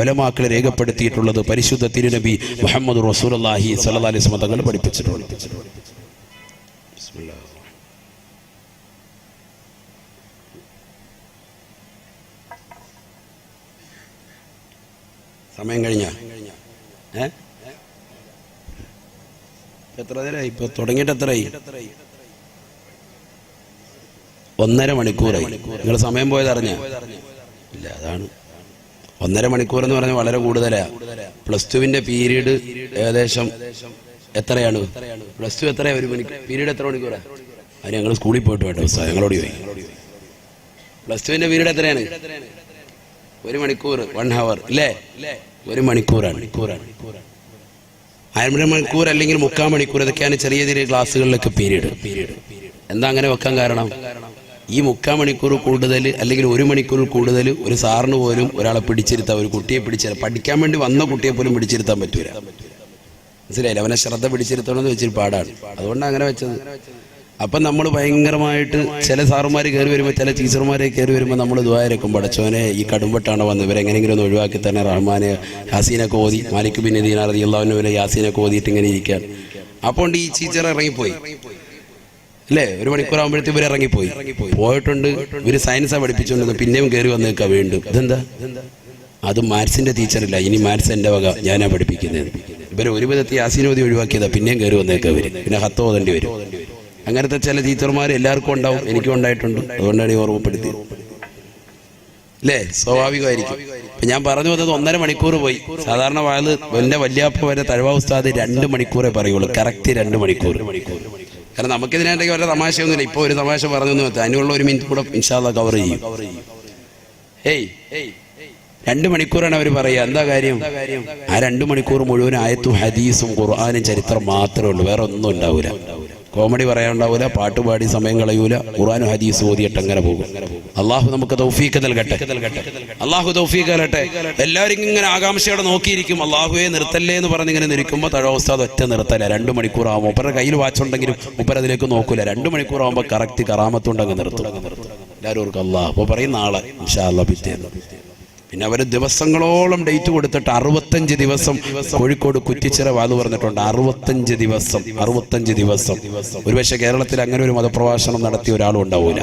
ഉലമാക്കൾ രേഖപ്പെടുത്തിയിട്ടുള്ളത്. പരിശുദ്ധ തിരുനബി മുഹമ്മദ് റസൂലുള്ളാഹി സ്വല്ലല്ലാഹി അലൈഹി വസല്ലം തങ്ങൾ പഠിപ്പിച്ചിട്ടുണ്ട്. സമയം കഴിഞ്ഞ എത്ര നേരമായി? ഇപ്പൊ തുടങ്ങിയിട്ട് എത്രയായി? 1.5 മണിക്കൂറായി. നിങ്ങൾ സമയം പോയത് അറിഞ്ഞ? ഇല്ല. അതാണ് 1.5 മണിക്കൂർ എന്ന് പറഞ്ഞാൽ വളരെ കൂടുതലാണ്. +2 പീരീഡ് ഏകദേശം എത്രയാണ്? +2 എത്രയാണ്? ഒരു പീരീഡ് എത്ര മണിക്കൂറാണ്? അത് ഞങ്ങൾ സ്കൂളിൽ പോയിട്ട് വേണ്ട ഞങ്ങളോട് പോയി. +2 പീരീഡ് എത്രയാണ്? 1 മണിക്കൂർ, 1 ഹവർ അല്ലേ? 1 മണിക്കൂറാണ്. 1/2 മണിക്കൂർ അല്ലെങ്കിൽ 3/4 മണിക്കൂർ. ഇതൊക്കെയാണ് ചെറിയ ചെറിയ ക്ലാസ്സുകളിലൊക്കെ പീരീഡ്. എന്താ അങ്ങനെ വെക്കാൻ കാരണം? ഈ 3/4 മണിക്കൂർ കൂടുതൽ അല്ലെങ്കിൽ 1 മണിക്കൂർ കൂടുതൽ ഒരു സാറിന് പോലും ഒരാളെ പിടിച്ചിരുത്താൻ, ഒരു കുട്ടിയെ പിടിച്ചിരുത്താൻ, പഠിക്കാൻ വേണ്ടി വന്ന കുട്ടിയെ പോലും പിടിച്ചിരുത്താൻ പറ്റൂല. മനസ്സിലായില്ല? അവനെ ശ്രദ്ധ പിടിച്ചിരുത്തണമെന്ന് വെച്ചിട്ട് പാടാണ്. അതുകൊണ്ടാണ് അങ്ങനെ വെച്ചത്. അപ്പം നമ്മൾ ഭയങ്കരമായിട്ട് ചില സാറുമാർ കയറി വരുമ്പോൾ, ചില ടീച്ചർമാരെ കയറി വരുമ്പോൾ നമ്മൾ ദുആയിരക്കും, പടച്ചോനെ ഈ കടുംപെട്ടാണ് വന്ന് ഇവരെങ്ങനെയെങ്കിലും ഒന്ന് ഒഴിവാക്കി തന്നെ, റഹ്മാനെ യാസീനൊക്കെ ഓതി, മാലിക് ബിൻ ദീനാർ റളിയല്ലാഹു അൻഹു വരെ യാസീനൊക്കെ ഓതിയിട്ട് ഇങ്ങനെ ഇരിക്കാൻ. അപ്പോൾ ഈ ടീച്ചർ ഇറങ്ങിപ്പോയി അല്ലേ? 1 മണിക്കൂർ ആകുമ്പോഴത്തേക്ക് ഇവർ ഇറങ്ങിപ്പോയി. പോയിട്ടുണ്ട്. ഇവർ സയൻസാണ് പഠിപ്പിച്ചുകൊണ്ടിരുന്നത്. പിന്നെയും കയറി വന്നേക്കാം വീണ്ടും. ഇതെന്താ? അത് മാത്സിന്റെ ടീച്ചറില്ല, ഇനി മാത്സ് എൻ്റെ വക, ഞാനാ പഠിപ്പിക്കുന്നത്. ഇവരെ ഒരു വിധത്തിൽ യാസീനോതി ഒഴിവാക്കിയതാ. പിന്നെയും കയറി വന്നേക്കാം ഇവർ. പിന്നെ ഹത്ത് ഓതേണ്ടി വരും. അങ്ങനത്തെ ചില ടീച്ചർമാർ എല്ലാവർക്കും ഉണ്ടാവും. എനിക്കും ഉണ്ടായിട്ടുണ്ട്. അതുകൊണ്ടാണ് ഈ ഓർമ്മപ്പെടുത്തിയത് അല്ലേ? സ്വാഭാവികമായിരിക്കും. ഇപ്പം ഞാൻ പറഞ്ഞു വന്നത് 1.5 മണിക്കൂർ പോയി. സാധാരണ വാഴ് എൻ്റെ വല്യാപ്പ വരെ തഴവ ഉസ്താദ് 2 മണിക്കൂറേ പറയുള്ളൂ. കറക്റ്റ് 2 മണിക്കൂർ. കാരണം നമുക്കിതിനായിട്ടൊക്കെ വല്ല തമാശയൊന്നുമില്ല. ഇപ്പോൾ ഒരു തമാശ പറഞ്ഞു അതിനുള്ള 1 മിനിറ്റ് കൂടെ ഇൻഷാ അല്ലാഹ് കവർ ചെയ്യും. 2 മണിക്കൂറാണ് അവർ പറയുക. എന്താ കാര്യം? ആ 2 മണിക്കൂർ മുഴുവൻ ആയത്തും ഹദീസും ഖുർആനും ചരിത്രം മാത്രമേ ഉള്ളൂ, വേറെ ഒന്നും ഉണ്ടാവൂല. കോമഡി പറയാനുണ്ടാവൂല, പാട്ടുപാടി സമയം കളയൂല, ഖുർആനും ഹദീസ് ഓതിയിട്ട് അങ്ങനെ പോകും. അള്ളാഹു നമുക്ക് തൗഫീഖ് നൽകട്ടെ, അള്ളാഹു തൗഫീഖ് നൽകട്ടെ. എല്ലാവരും ഇങ്ങനെ ആകാംക്ഷയോടെ നോക്കിയിരിക്കും, അള്ളാഹുവെ നിർത്തല്ലേ എന്ന് പറഞ്ഞ് ഇങ്ങനെ നിൽക്കുമ്പോൾ തഴ ഉസ്താദ് ഒറ്റ നിർത്തല. 2 മണിക്കൂർ ആകുമ്പോൾ മൂപ്പരുടെ കയ്യിൽ വാച്ചുണ്ടെങ്കിലും മൂപ്പർ അതിലേക്ക് നോക്കൂല. 2 മണിക്കൂർ ആകുമ്പോൾ കറക്റ്റ് കറാമത്തുണ്ടെങ്കിൽ നിർത്തും. എല്ലാവരും ഓർക്കും അള്ളാഹ് അപ്പോൾ പറയും നാളെ ഇൻഷാ അല്ലാഹ് പിറ്റേന്ന്. പിന്നെ അവർ ദിവസങ്ങളോളം ഡേറ്റ് കൊടുത്തിട്ട് 65 ദിവസം കോഴിക്കോട് കുറ്റിച്ചിറ വാത് പറഞ്ഞിട്ടുണ്ട്. 65 ദിവസം. ഒരുപക്ഷെ കേരളത്തിൽ അങ്ങനെ ഒരു മതപ്രഭാഷണം നടത്തിയ ഒരാളും ഉണ്ടാവൂല.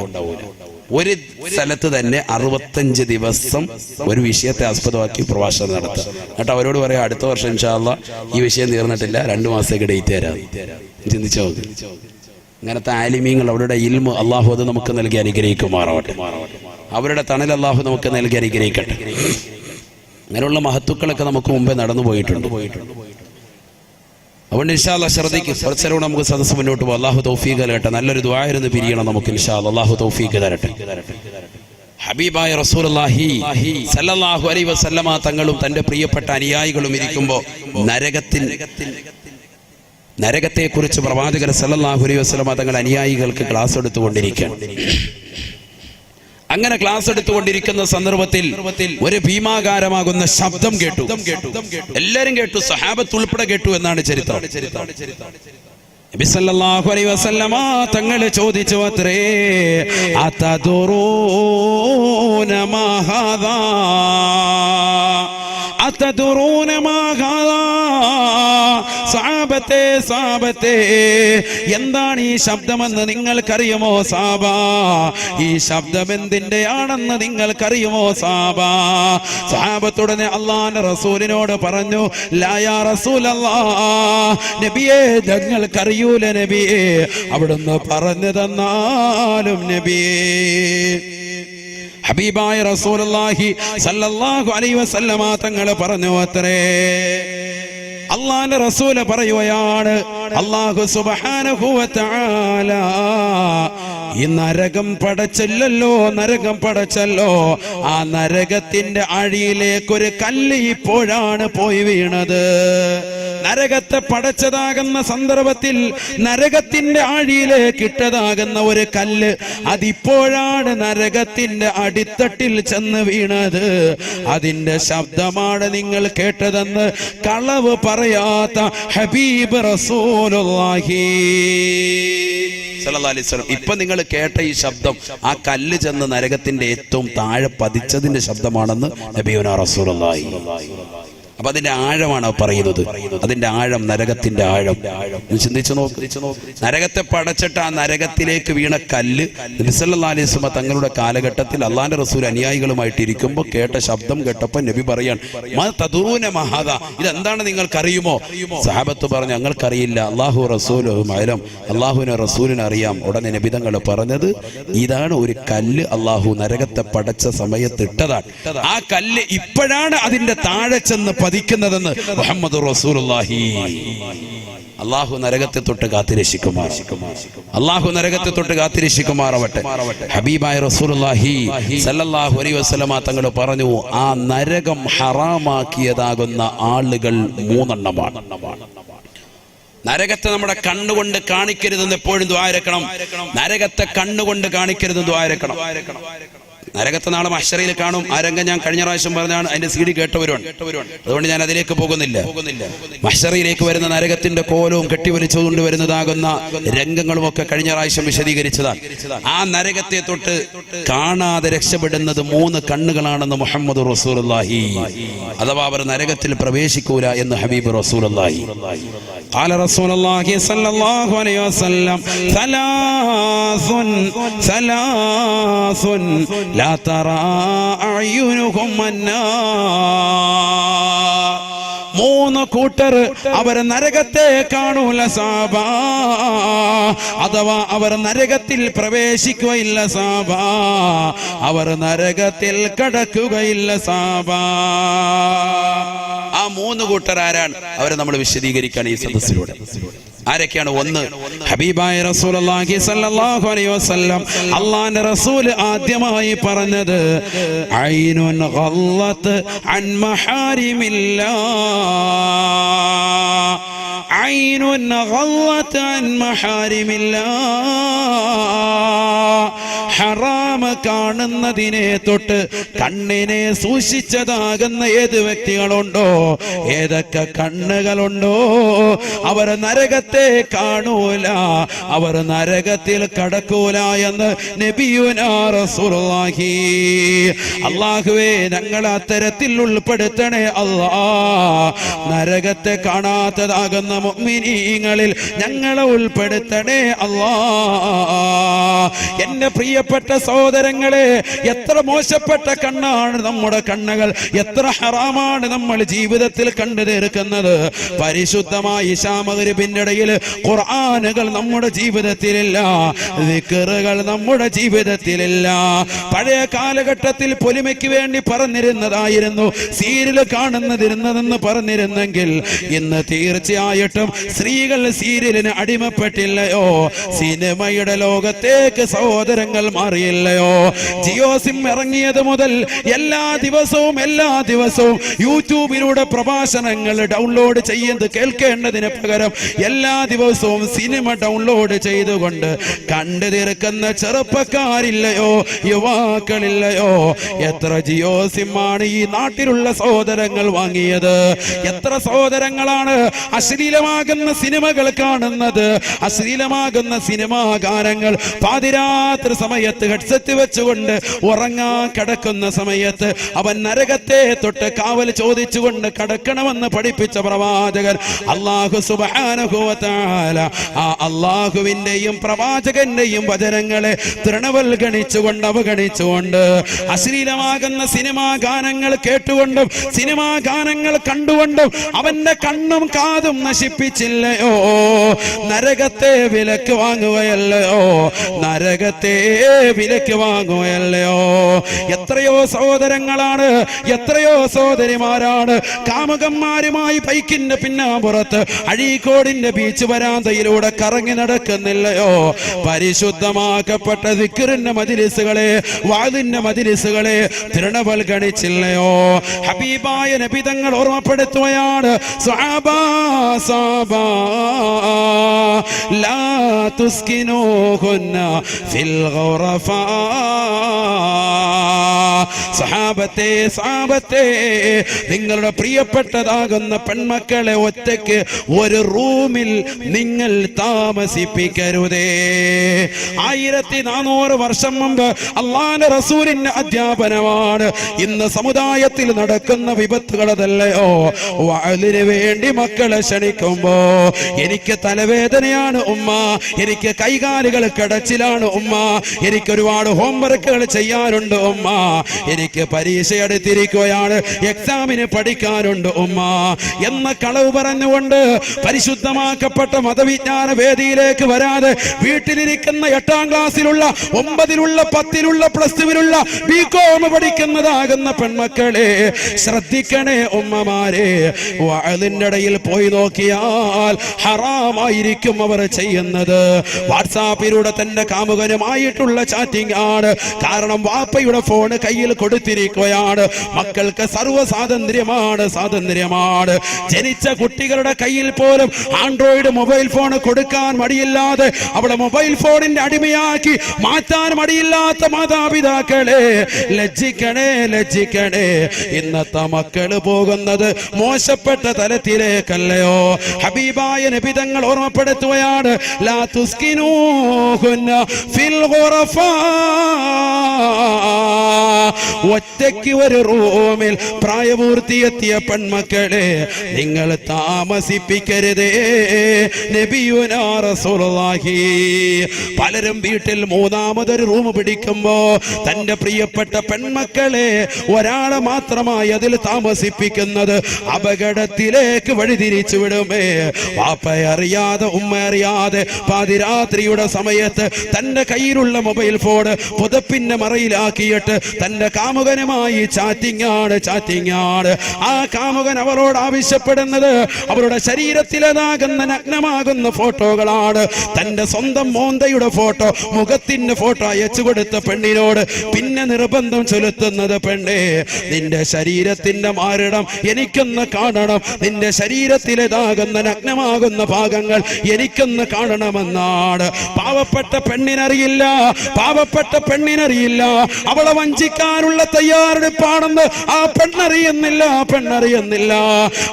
ഒരു സ്ഥലത്ത് തന്നെ 65 ദിവസം ഒരു വിഷയത്തെ ആസ്പദമാക്കി പ്രഭാഷണം നടത്തുക. എന്നിട്ട് അവരോട് പറയാം അടുത്ത വർഷം ഇൻഷാ അല്ലാഹ് ഈ വിഷയം തീർന്നിട്ടില്ല, 2 മാസത്തേക്ക് ഡേറ്റ് തരാം. ചിന്തിച്ചോ? ഇങ്ങനത്തെ ആലിമീങ്ങൾ അവരുടെ ഇൽമു അള്ളാഹു അത് നമുക്ക് നൽകി അനുഗ്രഹിക്കുമാറാവട്ടെ. അവരുടെ തണൽ അള്ളാഹു നമുക്ക് നൽകി അനുഗ്രഹിക്കട്ടെ. അങ്ങനെയുള്ള മഹത്തുക്കളൊക്കെ നമുക്ക് മുമ്പേ നടന്നു പോയിട്ടുണ്ട്. അതുകൊണ്ട് ഇൻഷാ അല്ലാഹ് ശ്രദ്ധിക്കും. കുറച്ചേരം നമുക്ക് സദസ്സ് മുന്നോട്ട് പോകും. അള്ളാഹു തൗഫീഖ് നൽകട്ടെ. നല്ലൊരു ദുആയിരുന്നു പിരിയണം നമുക്ക് ഇൻഷാ അല്ലാഹ്. അള്ളാഹു തൗഫീഖ് തരട്ടെ. ഹബീബായ റസൂലുള്ളാഹി സല്ലല്ലാഹു അലൈഹി വസല്ലമ തങ്ങളും തന്റെ പ്രിയപ്പെട്ട അനുയായികളും ഇരിക്കുമ്പോൾ നരകത്തെക്കുറിച്ച് പ്രവാചകർ സല്ലല്ലാഹു അലൈഹി വസല്ലമ തങ്ങൾ അനുയായികൾക്ക് ക്ലാസ് എടുത്തുകൊണ്ടിരിക്കുകയാണ്. അങ്ങനെ ക്ലാസ് എടുത്തുകൊണ്ടിരിക്കുന്ന സന്ദർഭത്തിൽ ഒരു ഭീമാകാരമാകുന്ന ശബ്ദം കേട്ടു. എല്ലാവരും കേട്ടു, സഹാബത്ത് ഉൾപ്പെടെ കേട്ടു എന്നാണ് ചരിത്രം. നബി സല്ലല്ലാഹു അലൈഹി വസല്ലമ തങ്ങൾ ചോദിച്ചു അത്രേ, അതദറൂന മാ ഹാദാ, അതദറൂന മാ ഹാദാ. സഹാബത്തെ എന്താണ് ഈ ശബ്ദമെന്ന് നിങ്ങൾക്കറിയുമോ സാബ? ഈ ശബ്ദം എന്തിന്റെയാണെന്ന് നിങ്ങൾക്കറിയുമോ സാബ? സഹാബത്തുടനെ അല്ലാഹുവിന്റെ റസൂലിനോട് പറഞ്ഞു, ലാ യാ റസൂലല്ലാഹ്, നബിയേ ഞങ്ങൾക്കറിയൂല നബിയേ, അവിടുന്ന് പറഞ്ഞു തന്നാലും നബിയേ. ഹബീബായ റസൂലുള്ളാഹി സല്ലല്ലാഹു അലൈഹി വസല്ലമ തങ്ങൾ പറഞ്ഞു അത്രേ, അള്ളാന്റെ റസൂല് പറയുകയാണ്, അല്ലാഹു സുബ്ഹാനഹു വ തആല ഈ നരകം പടച്ചല്ലോ, ആ നരകത്തിന്റെ അഴിയിലേക്കൊരു കല്ല് ഇപ്പോഴാണ് പോയി വീണത്. നരകത്തെ പടച്ചതാകുന്ന സന്ദർഭത്തിൽ നരകത്തിന്റെ ആഴിയിലേക്ക് ഇട്ടതാകുന്ന ഒരു കല്ല് അതിപ്പോഴാണ് നരകത്തിന്റെ അടിത്തട്ടിൽ ചെന്ന് വീണത്. അതിന്റെ ശബ്ദമാണ് നിങ്ങൾ കേട്ടതെന്ന് കളവ് പറയാത്ത ഹബീബ് റസൂലുള്ളാഹി സല്ലല്ലാഹു അലൈഹി വസല്ലം. ഇപ്പൊ നിങ്ങൾ കേട്ട ഈ ശബ്ദം ആ കല്ല് ചെന്ന് നരകത്തിന്റെ ഏറ്റവും താഴെ പതിച്ചതിന്റെ ശബ്ദമാണെന്ന് നബിയുനാ റസൂലുള്ളാഹി. അപ്പൊ അതിന്റെ ആഴമാണ് പറയുന്നത്. അതിന്റെ ആഴം, നരകത്തിന്റെ ആഴം ചിന്തിച്ചു നോക്ക്. നരകത്തെ പടച്ചിട്ട് ആ നരകത്തിലേക്ക് വീണ കല്ല് നബി സല്ലല്ലാഹു അലൈഹി വസല്ലം തങ്ങളുടെ കാലഘട്ടത്തിൽ അള്ളാന്റെ റസൂൽ അനുയായികളുമായിട്ട് ഇരിക്കുമ്പോൾ കേട്ട ശബ്ദം കേട്ടപ്പോൾ നബി പറയാൻ, മാ തദറൂന മാ ഹാദാ, ഇതെന്താണ് നിങ്ങൾക്കറിയുമോ? സഹാബത്ത് പറഞ്ഞു, ഞങ്ങൾക്കറിയില്ല, അല്ലാഹു റസൂലുഹു അഅലം, അല്ലാഹുവിനെ റസൂലിനെ അറിയാം. ഉടനെ നബി തങ്ങൾ പറഞ്ഞത്, ഇതാണ് ഒരു കല്ല് അല്ലാഹു നരകത്തെ പടച്ച സമയത്ത് ഇട്ടതാണ്. ആ കല്ല് ഇപ്പോഴാണ് അതിന്റെ താഴെ ചെന്ന് പതിക്കുന്നതെന്ന് മുഹമ്മദ് റസൂലുള്ളാഹി. അല്ലാഹു നരകത്തെ തൊട്ട് കാത്തിരക്ഷിക്കുമാറാവട്ടെ. ഹബീബായ റസൂലുള്ളാഹി സല്ലല്ലാഹു അലൈഹി വസല്ലമ തങ്ങൾ പറഞ്ഞു, ആ നരകം ഹറാമാക്കിയതാകുന്ന ആളുകൾ 3 എണ്ണമാണ്. നരകത്തെ നമ്മുടെ കണ്ണുകൊണ്ട് കാണിക്കരുതെന്ന് എപ്പോഴും ദുആ ഇരക്കണം. നരകത്തെ കണ്ണുകൊണ്ട് കാണിക്കരുതെന്ന് ദുആ ഇരക്കണം. നരകത്തെ നാളെ മഹ്ശറിൽ കാണും. ആ രംഗം ഞാൻ കഴിഞ്ഞ പ്രാവശ്യം പറഞ്ഞാണ്, അതിന്റെ CD കേട്ടവരുണ്ട്. അതുകൊണ്ട് ഞാൻ അതിലേക്ക് പോകുന്നില്ല. മഹ്ശറിലേക്ക് വരുന്ന നരകത്തിന്റെ കോലവും കെട്ടിവലിച്ചുകൊണ്ട് വരുന്നതാകുന്ന രംഗങ്ങളും ഒക്കെ കഴിഞ്ഞ പ്രാവശ്യം വിശദീകരിച്ചതാണ്. ആ നരകത്തെ തൊട്ട് കാണാതെ രക്ഷപ്പെടുന്നത് 3 കണ്ണുകളാണെന്ന് മുഹമ്മദ് റസൂലുള്ളാഹി. അഥവാ അവർ നരകത്തിൽ പ്രവേശിക്കൂല എന്ന് ഹബീബ് റസൂലുള്ളാഹി. ഖാല റസൂലുള്ളാഹി സ്വല്ലല്ലാഹു അലൈഹി വസല്ലം, സലാസുൻ ലാ തറാ അയ്യുനുഹും അന്നാർ. 3 കൂട്ടർ അവർ നരകത്തെ കാണൂല സാബ, അഥവാ അവർ നരകത്തിൽ പ്രവേശിക്കുകയില്ല സാബ, അവർ നരകത്തിൽ കടക്കുകയില്ല സാബ. ആ 3 കൂട്ടർ ആരാണ്? അവരെ നമ്മൾ വിശദീകരിക്കാൻ ഈ സദസ്സിലൂടെ. ആരൊക്കെയാണ്? ഒന്ന്, ഹബീബായ റസൂലുള്ളാഹി സ്വല്ലല്ലാഹു അലൈഹി വസല്ലം അല്ലാഹുവിന്റെ റസൂൽ ആദ്യമായി പറഞ്ഞത് ഐനുൻ ഗല്ലത്ത് അൻ മഹാരിമില്ലാഹ്, ഐനുൻ ഗല്ലത്ത് അൻ മഹാരിമില്ലാഹ്, ഹറാമ കാണുന്നതിനെ തൊട്ട് കണ്ണിനെ സൂക്ഷിച്ചതാകുന്ന ഏത് വ്യക്തികളുണ്ടോ, ഏതൊക്കെ കണ്ണുകളുണ്ടോ, അവർ നരകത്തെ കാണൂല, അവർ നരകത്തിൽ കടക്കൂല എന്ന് നബിയുനാ റസൂലുള്ളാഹി. അല്ലാഹുവേ ഞങ്ങൾ അത്തരത്തിൽ ഉൾപ്പെടുത്തണേ അല്ലാ. നരകത്തെ കാണാത്തതാകുന്ന മുഅ്മിനീങ്ങളിൽ ഞങ്ങളെ ഉൾപ്പെടുത്തണേ അല്ലാ. എന്റെ പ്രിയപ്പെട്ട സഹോദരങ്ങളെ, എത്ര മോശപ്പെട്ട കണ്ണാണ് നമ്മുടെ കണ്ണുകൾ, എത്ര ഹറാമാണ് നമ്മൾ ജീവിതത്തിൽ കണ്ടു തീർക്കുന്നത്. പരിശുദ്ധമായ ഇശാ മഗ്രിബിന്റെ ഇടയിൽ ഖുർആനുകൾ നമ്മുടെ ജീവിതത്തിലില്ല, ദിക്റുകൾ നമ്മുടെ ജീവിതത്തിലില്ല. പഴയ കാലഘട്ടത്തിൽ പൊലിമയ്ക്ക് വേണ്ടി പറഞ്ഞിരുന്നതായിരുന്നു സീരിയൽ കാണുന്നതിരുന്നതെന്ന് പറഞ്ഞിരുന്നെങ്കിൽ ഇന്ന് തീർച്ചയായിട്ടും സ്ത്രീകൾ സീരിയലിന് അടിമപ്പെട്ടില്ലയോ? സിനിമയുടെ ലോകത്തേക്ക് സഹോദരങ്ങൾ മാറിയില്ലയോ? ജിയോ സിം ഇറങ്ങിയത് മുതൽ എല്ലാ ദിവസവും യൂട്യൂബിലൂടെ പ്രഭാഷണങ്ങൾ ഡൗൺലോഡ് ചെയ്യുന്നത് കേൾക്കേണ്ടതിന് പകരം എല്ലാ ദിവസവും സിനിമ ഡൗൺലോഡ് ചെയ്തുകൊണ്ട് കണ്ടു തീർക്കുന്ന ചെറുപ്പക്കാരില്ലയോ, യുവാക്കളില്ലയോ? എത്ര ജിയോ സിമ്മാണ് ഈ നാട്ടിലുള്ള സഹോദരങ്ങൾ വാങ്ങിയത്? എത്ര സഹോദരങ്ങളാണ് അശ്ലീലമാകുന്ന സിനിമകൾ കാണുന്നത്? അശ്ലീലമാകുന്ന സിനിമാ ഗാനങ്ങൾ പാതിരാത്രി സമയത്ത് ഹെഡ്സെറ്റ് വെച്ചുകൊണ്ട് ഉറങ്ങാൻ കിടക്കുന്ന സമയത്ത് അവൻ നരകത്തെ തൊട്ട് കാവൽ ചോദിച്ചുകൊണ്ട് കടക്കണമെന്ന് പഠിപ്പിച്ച പ്രവാചകൻ അല്ലാഹു സുബ്ഹാനഹു വ തആല ആ അല്ലാഹുവിന്റെയും പ്രവാചകന്റെയും വചനങ്ങളെ തൃണവൽഗണിച്ചുകൊണ്ട് അവഗണിച്ചുകൊണ്ട് അശ്ലീലമാകുന്ന സിനിമാ ഗാനങ്ങൾ കേട്ടുകൊണ്ടും സിനിമാ ഗാനങ്ങൾ കണ്ടുകൊണ്ടും അവന്റെ കണ്ണും കാതും നശിപ്പിച്ചില്ലയോ? നരകത്തെ വിലക്ക് വാങ്ങുകയല്ലയോ? നരകത്തെ വിലക്ക് വാങ്ങുകയല്ലയോ? എത്രയോ സഹോദരങ്ങളാണ്, എത്രയോ സഹോദരിമാരാണ് കാമുകന്മാരുമായി ബൈക്കിന്റെ പിന്നാമ്പുറത്ത് അഴീക്കോടിന്റെ ബീച്ച് വരാന്തയിലൂടെ കറങ്ങി നടക്കുന്നില്ലയോ? പരിശുദ്ധമാക്കപ്പെട്ട ദിക്റിന്റെ മജ്‌ലിസുകളെ, വാദിന്റെ മജ്‌ലിസുകളെ തൃണവൽഗണിച്ചില്ലയോ? ഹബീബായ നബി തങ്ങൾ ഓർമ്മപ്പെടുത്തുകയാണ്, സ്വഹാബാ സ്വഹാബാ ലാ തുസ്കിനൂഹുന്ന ഫിൽ ഗുറഫാ. സഹാബത്തെ, സഹാബത്തെ, നിങ്ങളുടെ പ്രിയപ്പെട്ടതാകുന്ന പെൺമക്കളെ ഒറ്റയ്ക്ക് ഒരു റൂമിൽ നിങ്ങൾ താമസിപ്പിക്കരുതേ. 1400 വർഷം മുമ്പ് അല്ലാഹുവിന്റെ റസൂലിന്റെ അധ്യാപനമാണ്. ഇന്ന് സമുദായത്തിൽ നടക്കുന്ന വിപത്തുകളതല്ലയോ? വഅലിന് വേണ്ടി മക്കളെ ക്ഷണിക്കുമ്പോ എനിക്ക് തലവേദനയാണ് ഉമ്മ, എനിക്ക് കൈകാലുകൾ കടച്ചിലാണ് ഉമ്മ, എനിക്ക് ഒരുപാട് ഹോംവർക്കുകൾ ചെയ്യാനുണ്ട് ഉമ്മ, എനിക്ക് പരീക്ഷ എടുത്തിരിക്കുകയാണ്, എക്സാമിന് പഠിക്കാനുണ്ട് ഉമ്മ എന്ന കളവ് പറഞ്ഞുകൊണ്ട് പരിശുദ്ധമാക്കപ്പെട്ട മതവിജ്ഞാന വേദിയിലേക്ക് വരാതെ വീട്ടിലിരിക്കുന്ന 8ാം ക്ലാസ്സിലുള്ള 9ലുള്ള 10ലുള്ള +2ലുള്ള ബികോം പഠിക്കുന്നതാകുന്ന പെൺമക്കളെ ശ്രദ്ധിക്കണേ ഉമ്മമാരെ. വഅലിന്റെ ഇടയിൽ പോയി നോക്കിയാൽ ഹറാമായിരിക്കും അവർ ചെയ്യുന്നത്. വാട്സാപ്പിലൂടെ തന്റെ കാമുകനുമായിട്ടുള്ള ചാറ്റിംഗ് ആണ്. കാരണം വാപ്പയുടെ ഫോൺ കയ്യിൽ കൊടുത്തിരിക്കുകയാണ്. മക്കൾക്ക് സർവ്വ സ്വാതന്ത്ര്യമാണ്, സ്വാതന്ത്ര്യമാണ്. ജനിച്ച കുട്ടികളുടെ കയ്യിൽ പോലും ആൻഡ്രോയിഡ് മൊബൈൽ ഫോൺ കൊടുക്കാൻ മടിയില്ലാതെ അവിടെ മൊബൈൽ ഫോണിന്റെ അടിമയാക്കി മാറ്റാൻ മടിയില്ലാത്ത മാതാപിതാക്കളെ ലജ്ജിക്കണേ, ലജ്ജിക്കണേ. ഇന്നത്തെ മക്കള് പോകുന്നത് മോശപ്പെട്ട തലത്തിലേക്കല്ലയോ? ഹബീബായ നബി തങ്ങൾ ഓർമ്മപ്പെടുത്തുകയാണ്, ലാ തുസ്കിനൂഹുന്ന ഫിൽ ഗുറഫാ. ഒറ്റയ്ക്ക് ഒരു റൂമിൽ പ്രായപൂർത്തിയെത്തിയ പെൺമക്കളെ നിങ്ങൾ താമസിപ്പിക്കരുതേ. നബിയുനാ റസൂലുള്ളാഹി. പലരും വീട്ടിൽ മൂന്നാമതൊരു റൂം പിടിക്കുമ്പോ തന്റെ പ്രിയപ്പെട്ട പെൺമക്കളെ ഒരാളെ മാത്രമായി അതിൽ താമസിപ്പിക്കുന്നത് അപകടത്തിലേക്ക് വഴിതിരിച്ചു വിടുമേ. വാപ്പയെ അറിയാതെ, ഉമ്മ അറിയാതെ പാതിരാത്രിയുടെ സമയത്ത് തന്റെ കയ്യിലുള്ള മൊബൈൽ ഫോൺ പുതപ്പിന്റെ മറയിലാക്കിയിട്ട് തന്റെ കാമുകനുമായി ചാറ്റിംഗ് ആണ്. ആ കാമുകൻ അവളോട് ആവശ്യപ്പെടുന്നത് അവരുടെ ശരീരത്തിലേതാകുന്ന നഗ്നമാകുന്ന ഫോട്ടോകളാണ്. തന്റെ സ്വന്തം മോന്തയുടെ ഫോട്ടോ, മുഖത്തിന്റെ ഫോട്ടോ അയച്ചു കൊടുത്ത പെണ്ണിനോട് പിന്നെ നിർബന്ധം ചെലുത്തുന്നത്, പെണ്ണേ നിന്റെ ശരീരത്തിന്റെ മാറിടം എനിക്കൊന്ന് കാണണം, നിന്റെ ശരീരത്തിലേതാകുന്ന നഗ്നമാകുന്ന ഭാഗങ്ങൾ എനിക്കൊന്ന് കാണണമെന്നാണ്. പാവപ്പെട്ട പെണ്ണിനറിയില്ല അവളെ വഞ്ചിക്കാനുള്ള തയ്യാറെടുപ്പാണെന്ന് ആ പെണ്ണറിയുന്നില്ല.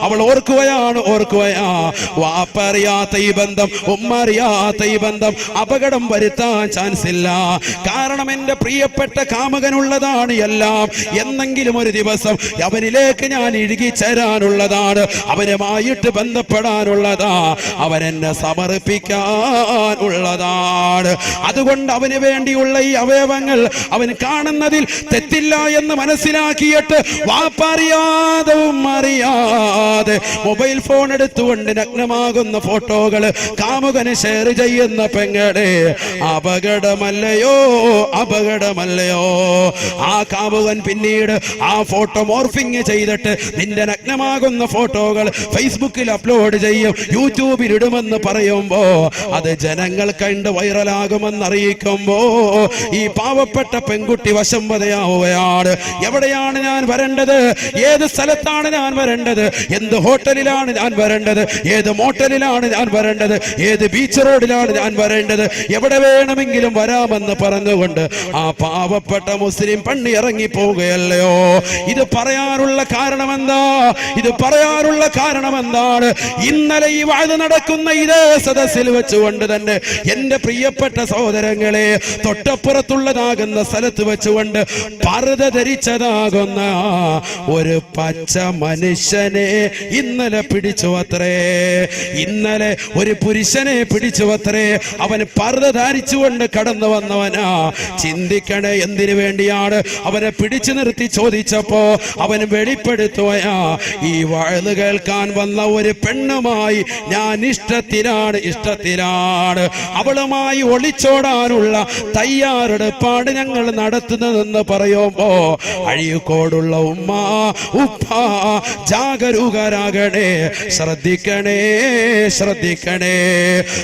അവൾ ഓർക്കുകയാണ്. വാപ്പറിയാത്ത ഈ ബന്ധം, ഉമ്മ അറിയാത്ത ഈ ബന്ധം അപകടം വരുത്താൻ ചാൻസ് ഇല്ല. കാരണം എന്റെ പ്രിയപ്പെട്ട കാമുകനുള്ളതാണ് എല്ലാം. എന്നെങ്കിലും ഒരു ദിവസം അവനിലേക്ക് ഞാൻ ഇഴുകിച്ചേരാനുള്ളതാണ്, അവനുമായിട്ട് ബന്ധപ്പെടാനുള്ളതാ, അവനെന്നെ സമർപ്പിക്കാനുള്ളതാണ്. അതുകൊണ്ട് അവന് വേണ്ടിയുള്ള ഈ അവയവങ്ങൾ അവൻ കാണുന്നതിൽ തെറ്റില്ല എന്ന് മനസ്സിലാക്കിയിട്ട് വാപ്പറിയാതെ അറിയാതെ മൊബൈൽ ഫോൺ എടുത്തുകൊണ്ട് നഗ്നമാകുന്ന ഫോട്ടോകൾ കാമുകന് ഷെയർ ചെയ്യുന്ന പെങ്ങളെ, അപകടമല്ലയോ? ആ കാമുകൻ പിന്നീട് ആ ഫോട്ടോ മോർഫിംഗ് ചെയ്തിട്ട് നിന്റെ നഗ്നമാകുന്ന ഫോട്ടോകൾ ഫേസ്ബുക്കിൽ അപ്ലോഡ് ചെയ്യും, യൂട്യൂബിൽ ഇടുമെന്ന് പറയുമ്പോ അത് ജനങ്ങൾ കണ്ട് വൈറലാകുമെന്ന് അറിയിക്കുമ്പോ ഈ പാവപ്പെട്ട പെൺകുട്ടി വശംവദയാവുകയാണ്. എവിടെയാണ് ഞാൻ വരേണ്ടത്? ഏത് സ്ഥലത്താണ് ഞാൻ വരേണ്ടത്? എന്ത് ഹോട്ടലിലാണ് ഞാൻ വരേണ്ടത്? ഏത് മോട്ടലിലാണ് ഞാൻ വരേണ്ടത്? ഏത് ബീച്ച് റോഡിലാണ് ഞാൻ വരേണ്ടത്? എവിടെ വേണമെങ്കിലും വരാമെന്ന് പറഞ്ഞുകൊണ്ട് ആ പാവപ്പെട്ട മുസ്ലിം പെണ്ണ് ഇറങ്ങി പോവുകയല്ലയോ? ഇത് പറയാനുള്ള കാരണം എന്താണ്? ഇന്നലെ ഈ വാഴ നടക്കുന്ന ഇതേ സദസ്സിൽ വെച്ചുകൊണ്ട് തന്നെ എന്റെ പ്രിയപ്പെട്ട സഹോദരങ്ങളെ, തൊട്ടപ്പുറത്തുള്ളതാകുന്ന സ്ഥലത്ത് വെച്ചുകൊണ്ട് പർദ്ദ ധരിച്ചതാകുന്ന ഒരു പച്ച മനുഷ്യനെ ഇന്നലെ പിടിച്ചു അത്രേ. ഇന്നലെ ഒരു പുരുഷനെ പിടിച്ചു അത്രേ. അവൻ പർദ്ദ ധരിച്ചുകൊണ്ട് കടന്നു വന്നവനാ. ചിന്തിക്കണേ, എന്തിനു വേണ്ടിയാണ് അവനെ പിടിച്ചു നിർത്തി ചോദിച്ചപ്പോ അവൻ വെളിപ്പെടുത്തുകയാ, ഈ വാഴ് കേൾക്കാൻ വന്ന ഒരു പെണ്ണുമായി ഞാൻ ഇഷ്ടത്തിലാണ്, അവളുമായി ഒളിച്ചോടാനുള്ള തയ്യാറെടുപ്പാണ് ഞങ്ങൾ നടത്തുന്നതെന്ന് പറയുമ്പോ അഴീക്കോടുള്ള ഉപ്പ ജാഗരൂകരാകണേ, ശ്രദ്ധിക്കണേ.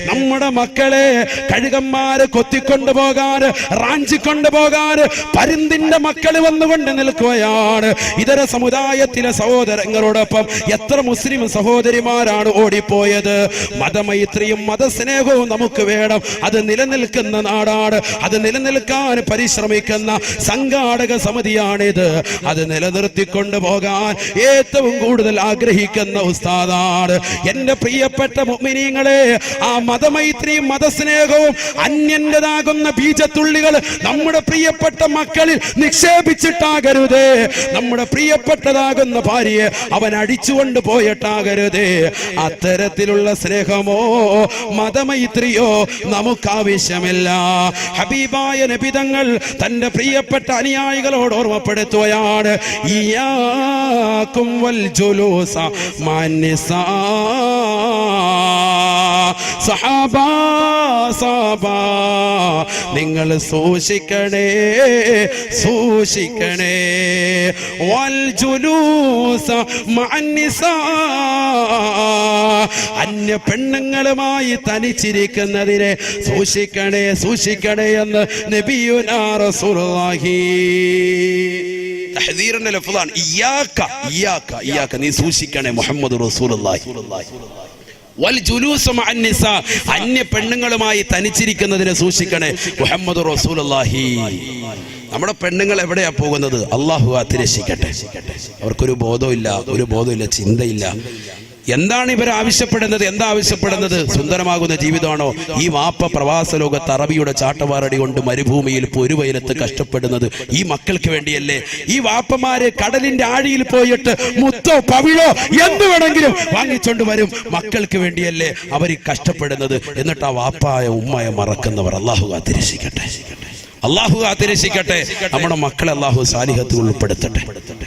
നമ്മുടെ മക്കളെ കഴുകന്മാര് കൊത്തിക്കൊണ്ടുപോകാൻ, റാഞ്ചിക്കൊണ്ടുപോകാൻ പരുന്തിന്റെ മക്കള് വന്നുകൊണ്ട് നിൽക്കുകയാണ്. ഇതര സമുദായത്തിലെ സഹോദരങ്ങളോടൊപ്പം എത്ര മുസ്ലിം സഹോദരിമാരാണ് ഓടിപ്പോയത്? മതമൈത്രിയും മതസ്നേഹവും നമുക്ക് വേണം. അത് നിലനിൽക്കുന്ന നാടാണ്, അത് നിലനിൽക്കാൻ പരിശ്രമിക്കുന്ന സംഘാടക സമിതിയാണിത്. അത് നിലനിർത്തിക്കൊണ്ടു പോകാൻ ഏറ്റവും കൂടുതൽ ആഗ്രഹിക്കുന്ന ഉസ്താദാണ്. എന്റെ പ്രിയപ്പെട്ട മുഅ്മിനീങ്ങളെ, ആ മതമൈത്രിയും മതസ്നേഹവും അന്യന്റേതാകുന്ന ബീജത്തുള്ളികൾ നമ്മുടെ പ്രിയപ്പെട്ട മക്കളിൽ നിക്ഷേപിച്ചിട്ടാകരുതേ. നമ്മുടെ പ്രിയപ്പെട്ടതാകുന്ന ഭാര്യയെ അവൻ അടിച്ചുകൊണ്ട് പോയിട്ടാകരുതേ. അത്തരത്തിലുള്ള സ്നേഹമോ മതമൈത്രിയോ നമുക്കാവശ്യമില്ല. ഹബീബായ നബി തങ്ങൾ തന്റെ പ്രിയപ്പെട്ട അനുയായികളോട് ഓർമ്മപ്പെടുത്തുകയാണ്, ഇയ്യാകും വൽ ജുലൂസ മഅന്നിസാ. സഹാബാ നിങ്ങൾ സൂക്ഷിക്കണേ വൽ ജുലൂസ മഅന്നിസാ. അന്യ പെണ്ണുങ്ങളുമായി തനിച്ചിരിക്കുന്നതിനെ സൂക്ഷിക്കണേ എന്ന് നബിയുനാ റസൂലുള്ളാഹി. തഹ്ദീറിന്റെ ലഫ്ളാണ് ഇയ്യാക, നീ സൂക്ഷിക്കണേ മുഹമ്മദ് റസൂലുള്ളാഹി. വൽ ജുലൂസ മഅന്നിസാ, അന്യ പെണ്ണുങ്ങളുമായി തനിച്ചിരിക്കുന്നതിനെ സൂക്ഷിക്കണേ മുഹമ്മദ് റസൂലുള്ളാഹി. നമ്മുടെ പെണ്ണുങ്ങൾ എവിടെയാ പോകുന്നത്? അല്ലാഹു കാത്തുരക്ഷിക്കട്ടെ. അവർക്കൊരു ബോധമില്ല, ചിന്തയില്ല. എന്താണ് ഇവർ ആവശ്യപ്പെടുന്നത്? സുന്ദരമാകുന്ന ജീവിതമാണോ? ഈ വാപ്പ പ്രവാസ ലോകത്ത് അറബിയുടെ ചാട്ടവാറടി കൊണ്ട് മരുഭൂമിയിൽ പൊരുവയലത്ത് കഷ്ടപ്പെടുന്നത് ഈ മക്കൾക്ക് വേണ്ടിയല്ലേ? ഈ വാപ്പമാര് കടലിന്റെ ആഴിയിൽ പോയിട്ട് മുത്തോ പവിഴോ എന്ത് വേണമെങ്കിലും വാങ്ങിച്ചോണ്ട് വരും, മക്കൾക്ക് വേണ്ടിയല്ലേ അവർ കഷ്ടപ്പെടുന്നത്? എന്നിട്ട് ആ വാപ്പായ ഉമ്മയെ മറക്കുന്നവർ അല്ലാഹു കാത്തുരക്ഷിക്കട്ടെ. അള്ളാഹു കാത്തിരക്ഷിക്കട്ടെ. നമ്മുടെ മക്കളെ അള്ളാഹു സാലിഹത്തിൽ ഉൾപ്പെടുത്തട്ടെ.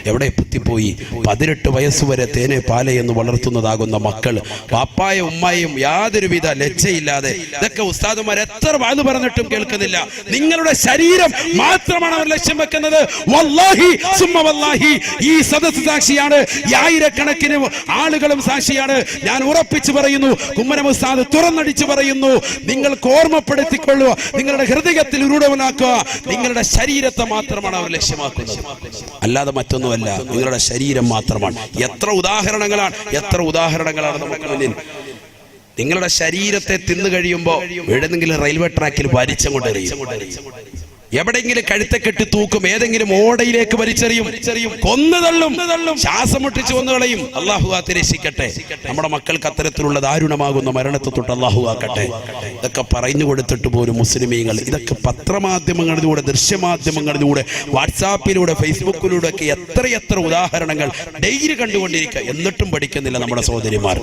എവിടെ എത്തിപ്പോയി 18 വയസ്സുവരെ തേനെ പാലെ എന്ന് വളർത്തുന്നതാകുന്ന മക്കൾ പാപ്പായും ഉമ്മായും യാതൊരുവിധ ലജ്ജയില്ലാതെ, ഇതൊക്കെ ഉസ്താദുമാർ എത്ര വാത് പറഞ്ഞിട്ടും കേൾക്കുന്നില്ല. നിങ്ങളുടെ ശരീരം മാത്രമാണ് അവർ ലക്ഷ്യം വെക്കുന്നത്. വല്ലാഹി സുമ്മ വല്ലാഹി, ഈ സദസ്സ് സാക്ഷിയാണ്, ആയിരക്കണക്കിന് ആളുകളും സാക്ഷിയാണ്. ഞാൻ ഉറപ്പിച്ചു പറയുന്നു, കുമ്മനം ഉസ്താദ് തുറന്നടിച്ചു പറയുന്നു, നിങ്ങൾക്ക് ഓർമ്മപ്പെടുത്തിക്കൊള്ളുക, നിങ്ങളുടെ ഹൃദയത്തിൽ ഉരുടവനാക്കുക, നിങ്ങളുടെ ശരീരത്തെ മാത്രമാണ് അവർ ലക്ഷ്യമാക്കുന്നത്, അല്ലാതെ മറ്റൊന്നുമല്ല. നിങ്ങളുടെ ശരീരം മാത്രമാണ്. എത്ര ഉദാഹരണങ്ങളാണ് നമുക്ക് മുന്നിൽ. നിങ്ങളുടെ ശരീരത്തെ തിന്നു കഴിയുമ്പോൾ എവിടെന്നെങ്കിലും റെയിൽവേ ട്രാക്കിൽ വലിച്ചങ്ങോട്ടെറിയും, എവിടെയെങ്കിലും കഴുത്തെ കെട്ടി തൂക്കും, ഏതെങ്കിലും ഓടയിലേക്ക് വലിച്ചെറിയും, കൊന്നുതള്ളും, ശ്വാസം മുട്ടിച്ച് കൊന്നുകളയും. അള്ളാഹു കാത്തിരക്ഷിക്കട്ടെ. നമ്മുടെ മക്കൾക്ക് അത്തരത്തിലുള്ള ദാരുണമാകുന്ന മരണത്തെ തൊട്ട് അള്ളാഹു ആക്കട്ടെ. ഇതൊക്കെ പറഞ്ഞു കൊടുത്തിട്ട് പോലും മുസ്ലിമീങ്ങൾ ഇതൊക്കെ പത്രമാധ്യമങ്ങളിലൂടെ, ദൃശ്യമാധ്യമങ്ങളിലൂടെ, വാട്സാപ്പിലൂടെ, ഫേസ്ബുക്കിലൂടെ ഒക്കെ എത്രയെത്ര ഉദാഹരണങ്ങൾ ഡെയിലി കണ്ടുകൊണ്ടിരിക്കുക, എന്നിട്ടും പഠിക്കുന്നില്ല നമ്മുടെ സഹോദരിമാർ.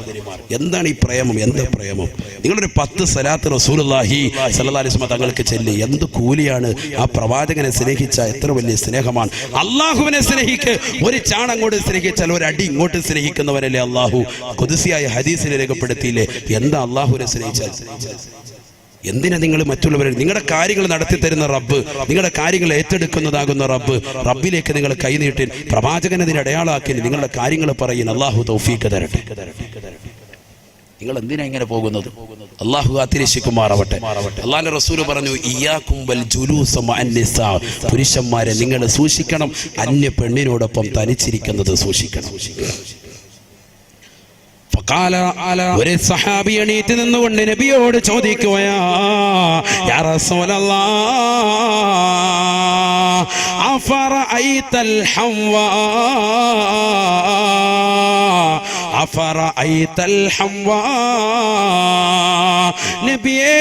എന്താണ് ഈ പ്രേമം? എന്ത് പ്രേമം? നിങ്ങളൊരു 10 സ്വലാത്ത് റസൂലുള്ളാഹി സ്വല്ലല്ലാഹി അലൈഹി വസല്ലം തങ്ങൾക്ക് ചൊല്ലി, എന്ത് കൂലിയാണ്! ആ പ്രവാചകനെ സ്നേഹിച്ച എത്ര വലിയ സ്നേഹമാണ്. അള്ളാഹുവിനെ സ്നേഹിക്ക്, ഒരു ചാണങ്ങോട്ട് സ്നേഹിച്ചാൽ ഒരടി ഇങ്ങോട്ട് സ്നേഹിക്കുന്നവരല്ലേ അള്ളാഹു. ഖുദ്സിയായ ഹദീസിൽ രേഖപ്പെടുത്തിയില്ലേ, എന്താ അള്ളാഹുവിനെ സ്നേഹിച്ചാൽ? എന്തിനാ നിങ്ങൾ മറ്റുള്ളവരെ, നിങ്ങളുടെ കാര്യങ്ങൾ നടത്തി തരുന്ന റബ്ബ്, നിങ്ങളുടെ കാര്യങ്ങൾ ഏറ്റെടുക്കുന്നതാകുന്ന റബ്ബിലേക്ക് നിങ്ങൾ കൈനീട്ടി പ്രവാചകനതിന് അടയാളാക്കി നിങ്ങളുടെ കാര്യങ്ങൾ പറയുന്ന അള്ളാഹു തൗഫീഖ് തരട്ടെ. നിങ്ങൾ എന്തിനാ ഇങ്ങനെ പോകുന്നത്? അള്ളാഹു കാത്തിരക്ഷിക്കുമാറാവട്ടെ. അള്ളാഹുവിന്റെ റസൂൽ പറഞ്ഞു, ഇയ്യാകും വൽ ജുലൂസ മഅൻ നിസാ, പുരുഷന്മാരെ നിങ്ങൾ സൂക്ഷിക്കണം, അന്യ പെണ്ണിനോടൊപ്പം തനിച്ചിരിക്കുന്നത് സൂക്ഷിക്കണം. ഒരു സഹാബി എണീറ്റ് നിന്നുകൊണ്ട് നബിയോട് ചോദിക്കുകയാ, യാ റസൂലല്ലാഹ് അഫറഅയ്തൽ ഹംവാ, അഫറഅയ്തൽ ഹംവാ, നബിയേ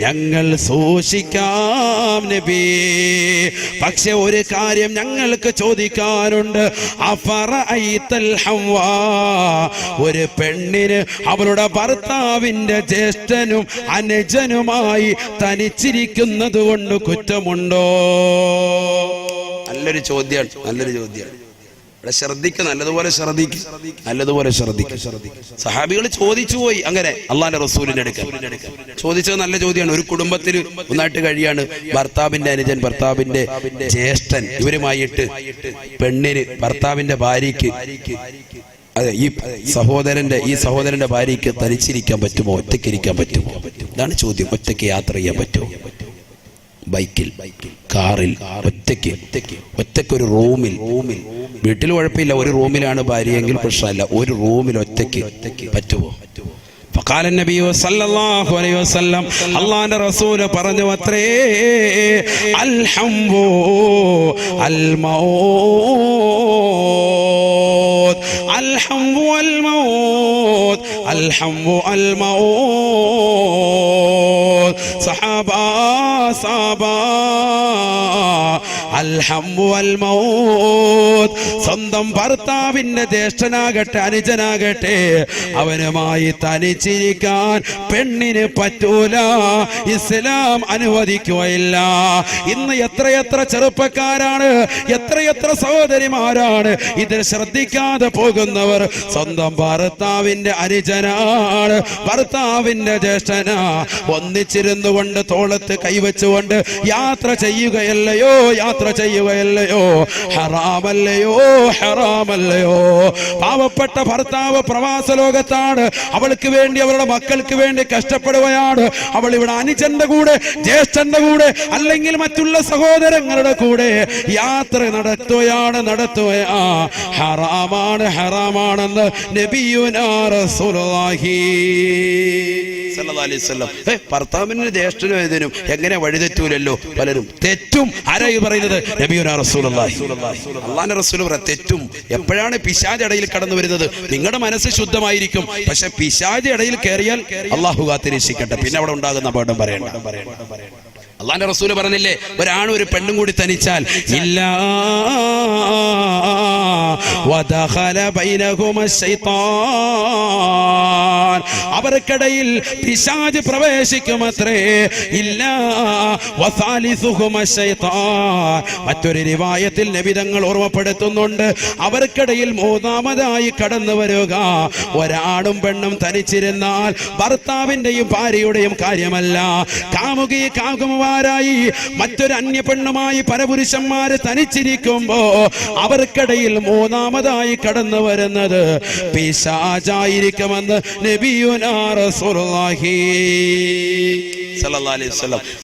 ഞങ്ങൾ സൂക്ഷിക്കാം നബി, പക്ഷെ ഒരു കാര്യം ഞങ്ങൾക്ക് ചോദിക്കാനുണ്ട്. അഫറഅയ്തൽ ഹംവാ, ഒരു പെണ്ണിന് അവളുടെ ഭർത്താവിന്റെ ജ്യേഷ്ഠനും അനുജനുമായി തനിച്ചിരിക്കുന്നത് കൊണ്ട് കുറ്റമുണ്ടോ? നല്ലൊരു ചോദ്യമാണ്. ഇവിടെ ശ്രദ്ധിക്കുക, നല്ലതുപോലെ ശ്രദ്ധിക്കുക. സഹാബികൾ ചോദിച്ചു പോയി. അങ്ങനെ അള്ളാന്റെ റസൂലിന്റെ അടുക്കൽ ചോദിച്ചത് നല്ല ചോദ്യമാണ്. ഒരു കുടുംബത്തിൽ ഒന്നായിട്ട് കഴിയാണ്, ഭർത്താവിന്റെ അനുജൻ, ഭർത്താവിന്റെ ജ്യേഷ്ഠൻ, ഇവരുമായിട്ട് പെണ്ണിന്, ഭർത്താവിന്റെ ഭാര്യയ്ക്ക്, അതെ ഈ സഹോദരന്റെ ഭാര്യയ്ക്ക് തനിച്ചിരിക്കാൻ പറ്റുമോ, ഒറ്റയ്ക്കിരിക്കാൻ പറ്റുമോ? ഇതാണ് ചോദ്യം. ഒറ്റയ്ക്ക് യാത്ര ചെയ്യാൻ പറ്റുമോ? ബൈക്കിൽ, കാറിൽ, ഒറ്റയ്ക്ക് ഒരു റൂമിൽ, വീട്ടിൽ കുഴപ്പമില്ല, ഒരു റൂമിലാണ് ഭാര്യയെങ്കിൽ പ്രശ്നമല്ല, ഒരു റൂമിൽ ഒറ്റയ്ക്ക് പറ്റുമോ? ഫഖാല നബി സല്ലല്ലാഹു അലൈഹി വസല്ലം, അല്ലാഹുവിന്റെ റസൂൽ പറഞ്ഞു അത്രേ, അൽ ഹംവു അൽ മൗത്, അൽ ഹംവു അൽ മൗത്, അൽ ഹംവു അൽ മൗത്. സഹാബാ അൽ ഹംവു അൽ മൗത്. സ്വന്തം ഭർത്താവിന്റെ ജ്യേഷ്ഠനാകട്ടെ അനുജനാകട്ടെ, അവനുമായി തനിച്ചിരിക്കാൻ പെണ്ണിന് പറ്റൂല, ഇസ്ലാം അനുവദിക്കുകയില്ല. ഇന്ന് എത്രയെത്ര ചെറുപ്പക്കാരാണ്, എത്രയെത്ര സഹോദരിമാരാണ് ഇതിൽ ശ്രദ്ധിക്കാതെ പോകുന്നവർ. സ്വന്തം ഭർത്താവിന്റെ അനുജനാണ്, ഭർത്താവിന്റെ ജ്യേഷ്ഠനാ, ഒന്നിച്ചിരുന്നു കൊണ്ട് തോളത്ത് കൈവച്ചുകൊണ്ട് യാത്ര ചെയ്യുകയല്ലയോ, ഹറാമല്ലയോ? പാവപ്പെട്ട ഭർത്താവ് പ്രവാസ ലോകത്താണ്, അവൾക്ക് വേണ്ടി, അവരുടെ മക്കൾക്ക് വേണ്ടി കഷ്ടപ്പെടുകയാണ്. അവൾ ഇവിടെ അനുജന്റെ കൂടെ, ജ്യേഷ്ഠന്റെ കൂടെ, അല്ലെങ്കിൽ മറ്റുള്ള സഹോദരങ്ങളുടെ കൂടെ യാത്ര നടത്തുകയാ. ഹറാമാണെന്ന് നബിയുനാ റസൂലുള്ളാഹി സ്വല്ലല്ലാഹി അലൈഹി വസല്ലം. ഭർത്താവിന് ജ്യേഷ്ഠനും ഏതിനും എങ്ങനെ വഴിതെറ്റൂലല്ലോ? പലരും തെറ്റും. ആരായി പറയുന്നത്? നബിയുനാ റസൂലുള്ളാഹി. അല്ലാഹുവിന്റെ റസൂൽ പറയും തെറ്റും. എപ്പോഴാണ് പിശാച് ഇടയിൽ കടന്നു വരുന്നത്? നിങ്ങളുടെ മനസ്സ് ശുദ്ധമായിരിക്കും, പക്ഷെ പിശാച് ഇടയിൽ കയറിയാൽ അള്ളാഹു കാത്തിരക്ഷിക്കട്ടെ, പിന്നെ അവിടെ ഉണ്ടാകുന്ന അപകടം പറയണ്ട. അള്ളാന്റെ റസൂല് പറഞ്ഞില്ലേ, ഒരാണും ഒരു പെണ്ണും കൂടി തനിച്ചാൽ ഇല്ലാ വദഖല ബൈനഹുമ ശൈത്താൻ, അവർക്കിടയിൽ പിശാച് പ്രവേശിക്കുമത്രേ. ഇല്ലാ വസാലിസുഹുമ ശൈത്താൻ. മറ്റൊരു റിവായത്തിൽ നബി തങ്ങൾ ഓർമ്മപ്പെടുത്തുന്നുണ്ട്, അവർക്കിടയിൽ മൂന്നാമതായി കടന്നു വരിക. ഒരാണും പെണ്ണും തനിച്ചിരുന്നാൽ ഭർത്താവിന്റെയും ഭാര്യയുടെയും കാര്യമല്ല, കാമുകി-കാമുകന്മാരായി മറ്റൊരു അന്യ പെണ്ണുമായി പരപുരുഷന്മാര് തനിച്ചിരിക്കുമ്പോ അവർക്കിടയിൽ മൂന്നാമതായി കടന്നു വരുന്നത് പിശാചായിരിക്കുമെന്ന് നബിയുനാ റസൂലുള്ളാഹി സ്വല്ലല്ലാഹി അലൈഹി വസല്ലം